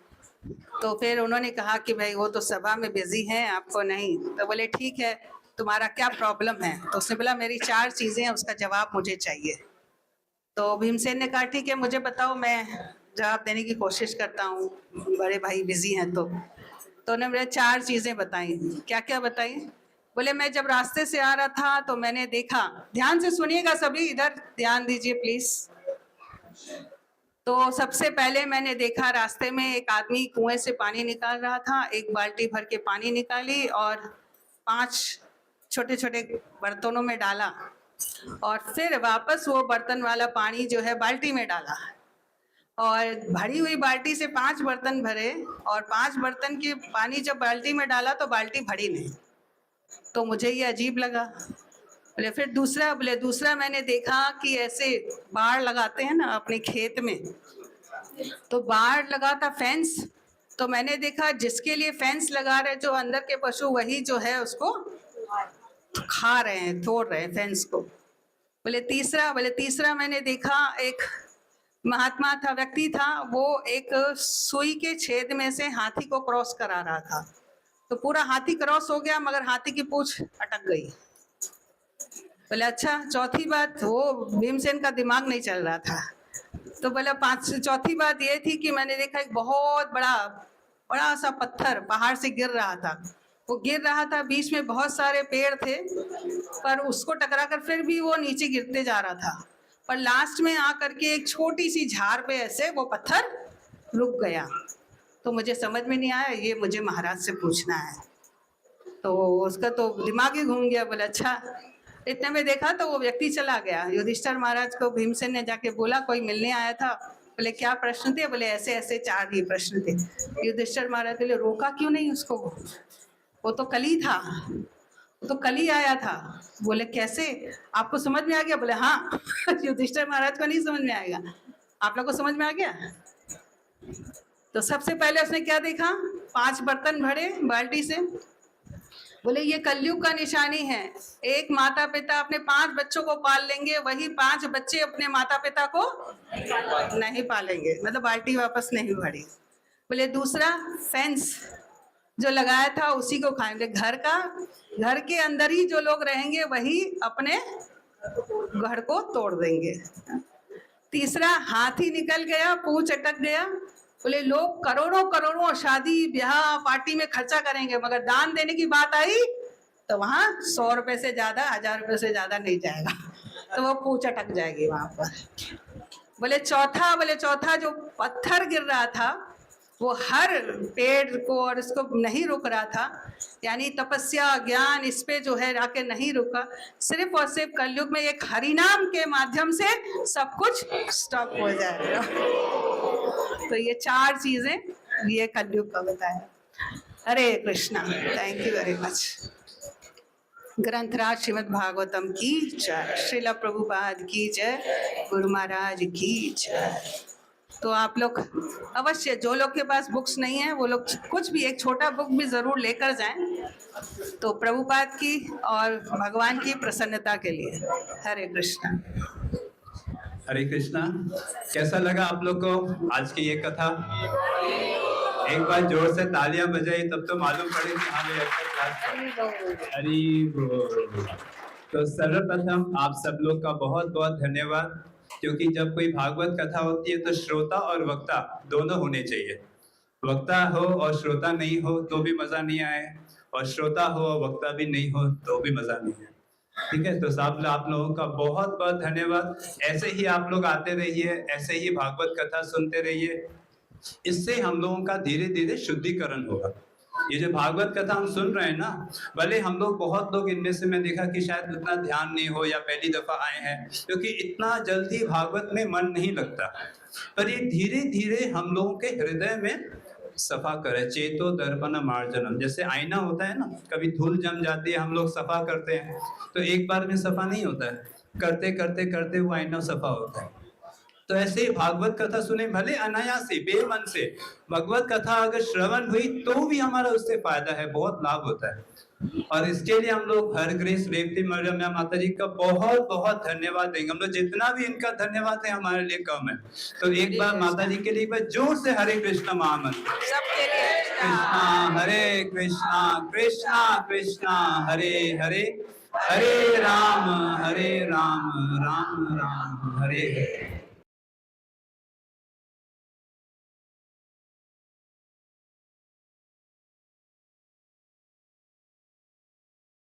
तो फिर उन्होंने कहा कि भाई वो तो सभा में बिजी हैं, आपको नहीं। तो बोले ठीक है, तुम्हारा क्या प्रॉब्लम है? तो उसने बोला मेरी 4 चीज़ें हैं, उसका जवाब मुझे चाहिए। तो भीमसेन ने कहा ठीक है, मुझे बताओ, मैं जवाब देने की कोशिश करता हूँ, बड़े भाई बिजी हैं। तो उन्होंने मुझे 4 चीज़ें बताई। क्या क्या बताई? बोले मैं जब रास्ते से आ रहा था तो मैंने देखा, ध्यान से सुनिएगा सभी, इधर ध्यान दीजिए प्लीज़। तो सबसे पहले मैंने देखा रास्ते में एक आदमी कुएं से पानी निकाल रहा था, एक बाल्टी भर के पानी निकाली और 5 छोटे छोटे बर्तनों में डाला, और फिर वापस वो बर्तन वाला पानी जो है बाल्टी में डाला, और भरी हुई बाल्टी से 5 बर्तन भरे, और 5 बर्तन के पानी जब बाल्टी में डाला तो बाल्टी भरी नहीं। तो मुझे ये अजीब लगा। बोले फिर दूसरा मैंने देखा कि ऐसे बाड़ लगाते हैं ना अपने खेत में, तो बाड़ लगाता फेंस, तो मैंने देखा जिसके लिए फेंस लगा रहे जो अंदर के पशु, वही जो है उसको खा रहे हैं, तोड़ रहे हैं फेंस को। बोले तीसरा मैंने देखा एक महात्मा था, व्यक्ति था, वो एक सुई के छेद में से हाथी को क्रॉस करा रहा था। तो पूरा हाथी क्रॉस हो गया मगर हाथी की पूंछ अटक गई। बोले अच्छा। चौथी बात, वो भीमसेन का दिमाग नहीं चल रहा था। तो बोले चौथी बात ये थी कि मैंने देखा एक बहुत बड़ा सा पत्थर पहाड़ से गिर रहा था। वो गिर रहा था, बीच में बहुत सारे पेड़ थे, पर उसको टकरा कर फिर भी वो नीचे गिरते जा रहा था। पर लास्ट में आकर के एक छोटी सी झाड़ पे ऐसे वो पत्थर रुक गया। तो मुझे समझ में नहीं आया, ये मुझे महाराज से पूछना है। तो उसका तो दिमाग ही घूम गया। बोले अच्छा। इतने में देखा तो वो व्यक्ति चला गया। युधिष्ठिर महाराज को भीमसेन ने जाके बोला कोई मिलने आया था। बोले क्या प्रश्न थे? बोले ऐसे ऐसे 4 ही प्रश्न थे। युधिष्ठिर महाराज बोले रोका क्यों नहीं उसको? वो तो कल ही था, वो तो कल ही आया था। बोले कैसे, आपको समझ में आ गया? बोले हाँ। युधिष्ठिर महाराज को नहीं समझ में आएगा, आप लोग को समझ में आ गया। तो सबसे पहले उसने क्या देखा? 5 बर्तन भरे बाल्टी से। बोले ये कलयुग का निशानी है। एक माता पिता अपने 5 बच्चों को पाल लेंगे, वही 5 बच्चे अपने माता पिता को नहीं पालेंगे, मतलब बाल्टी वापस नहीं भरी। बोले दूसरा, फेंस जो लगाया था उसी को खाएंगे। घर के अंदर ही जो लोग रहेंगे वही अपने घर को तोड़ देंगे। तीसरा, हाथी निकल गया, पूंछ अटक गया। बोले लोग करोड़ों शादी ब्याह पार्टी में खर्चा करेंगे, मगर दान देने की बात आई तो वहां 100 रुपए से ज्यादा, 1000 रुपए से ज्यादा नहीं जाएगा, तो वो पूंछ अटक जाएगी वहां पर। बोले चौथा जो पत्थर गिर रहा था वो हर पेड़ को और इसको नहीं रुक रहा था, यानी तपस्या ज्ञान इस पे जो है आके नहीं रुका। सिर्फ और सिर्फ कलयुग में एक हरिनाम के माध्यम से सब कुछ स्टॉप हो जाएगा। तो ये 4 चीजें ये कलयुग का बताया। Hare Krishna. Thank you very much. ग्रंथराज श्रीमद् भागवतम की जय, श्रील प्रभुपाद की जय, गुरु महाराज की जय। तो आप लोग अवश्य, जो लोग के पास बुक्स नहीं है वो लोग कुछ भी एक छोटा बुक भी जरूर लेकर जाएं, तो प्रभुपाद की और भगवान की प्रसन्नता के लिए। हरे कृष्णा। हरे कृष्णा। कैसा लगा आप लोग को आज की ये कथा? एक बार जोर से तालियां बजाई तब तो मालूम पड़े कि हमें हरी बोल। तो सर्वप्रथम आप सब लोग का बहुत बहुत धन्यवाद, क्योंकि जब कोई भागवत कथा होती है तो श्रोता और वक्ता दोनों होने चाहिए। वक्ता हो और श्रोता नहीं हो तो भी मजा नहीं आए, और श्रोता हो और वक्ता भी नहीं हो तो भी मजा नहीं आए। ठीक है, तो साहब आप लोगों का बहुत बहुत धन्यवाद। ऐसे ही आप लोग आते रहिए, ऐसे ही भागवत कथा सुनते रहिए, इससे हम लोगों का धीरे धीरे शुद्धिकरण होगा। ये जो भागवत कथा हम सुन रहे हैं ना, भले हम लोग बहुत लोग इनमें से मैं देखा कि शायद उतना ध्यान नहीं हो या पहली दफा आए हैं, क्योंकि इतना जल्दी भागवत में मन नहीं लगता, पर ये धीरे धीरे हम लोगों के हृदय में सफा करे। चेतो दर्पण मार्जनम, जैसे आईना होता है ना, कभी धूल जम जाती है, हम लोग सफा करते हैं तो एक बार में सफा नहीं होता है, करते करते करते वो आईना सफा होता है। तो ऐसे ही भागवत कथा सुने, भले अनायासी बेमन से भगवत कथा अगर श्रवण हुई तो भी हमारा उससे फायदा है, बहुत लाभ होता है। और इसके लिए हम लोग हर ग्रेस रेवती मैडम माता जी का बहुत बहुत धन्यवाद देंगे। हम लोग जितना भी इनका धन्यवाद है हमारे लिए कम है। तो एक बार माता जी के लिए एक बार जोर से हरे कृष्ण महामंत्र सबके लिए कृष्णा हरे कृष्णा कृष्णा कृष्णा हरे हरे, हरे राम राम राम हरे हरे।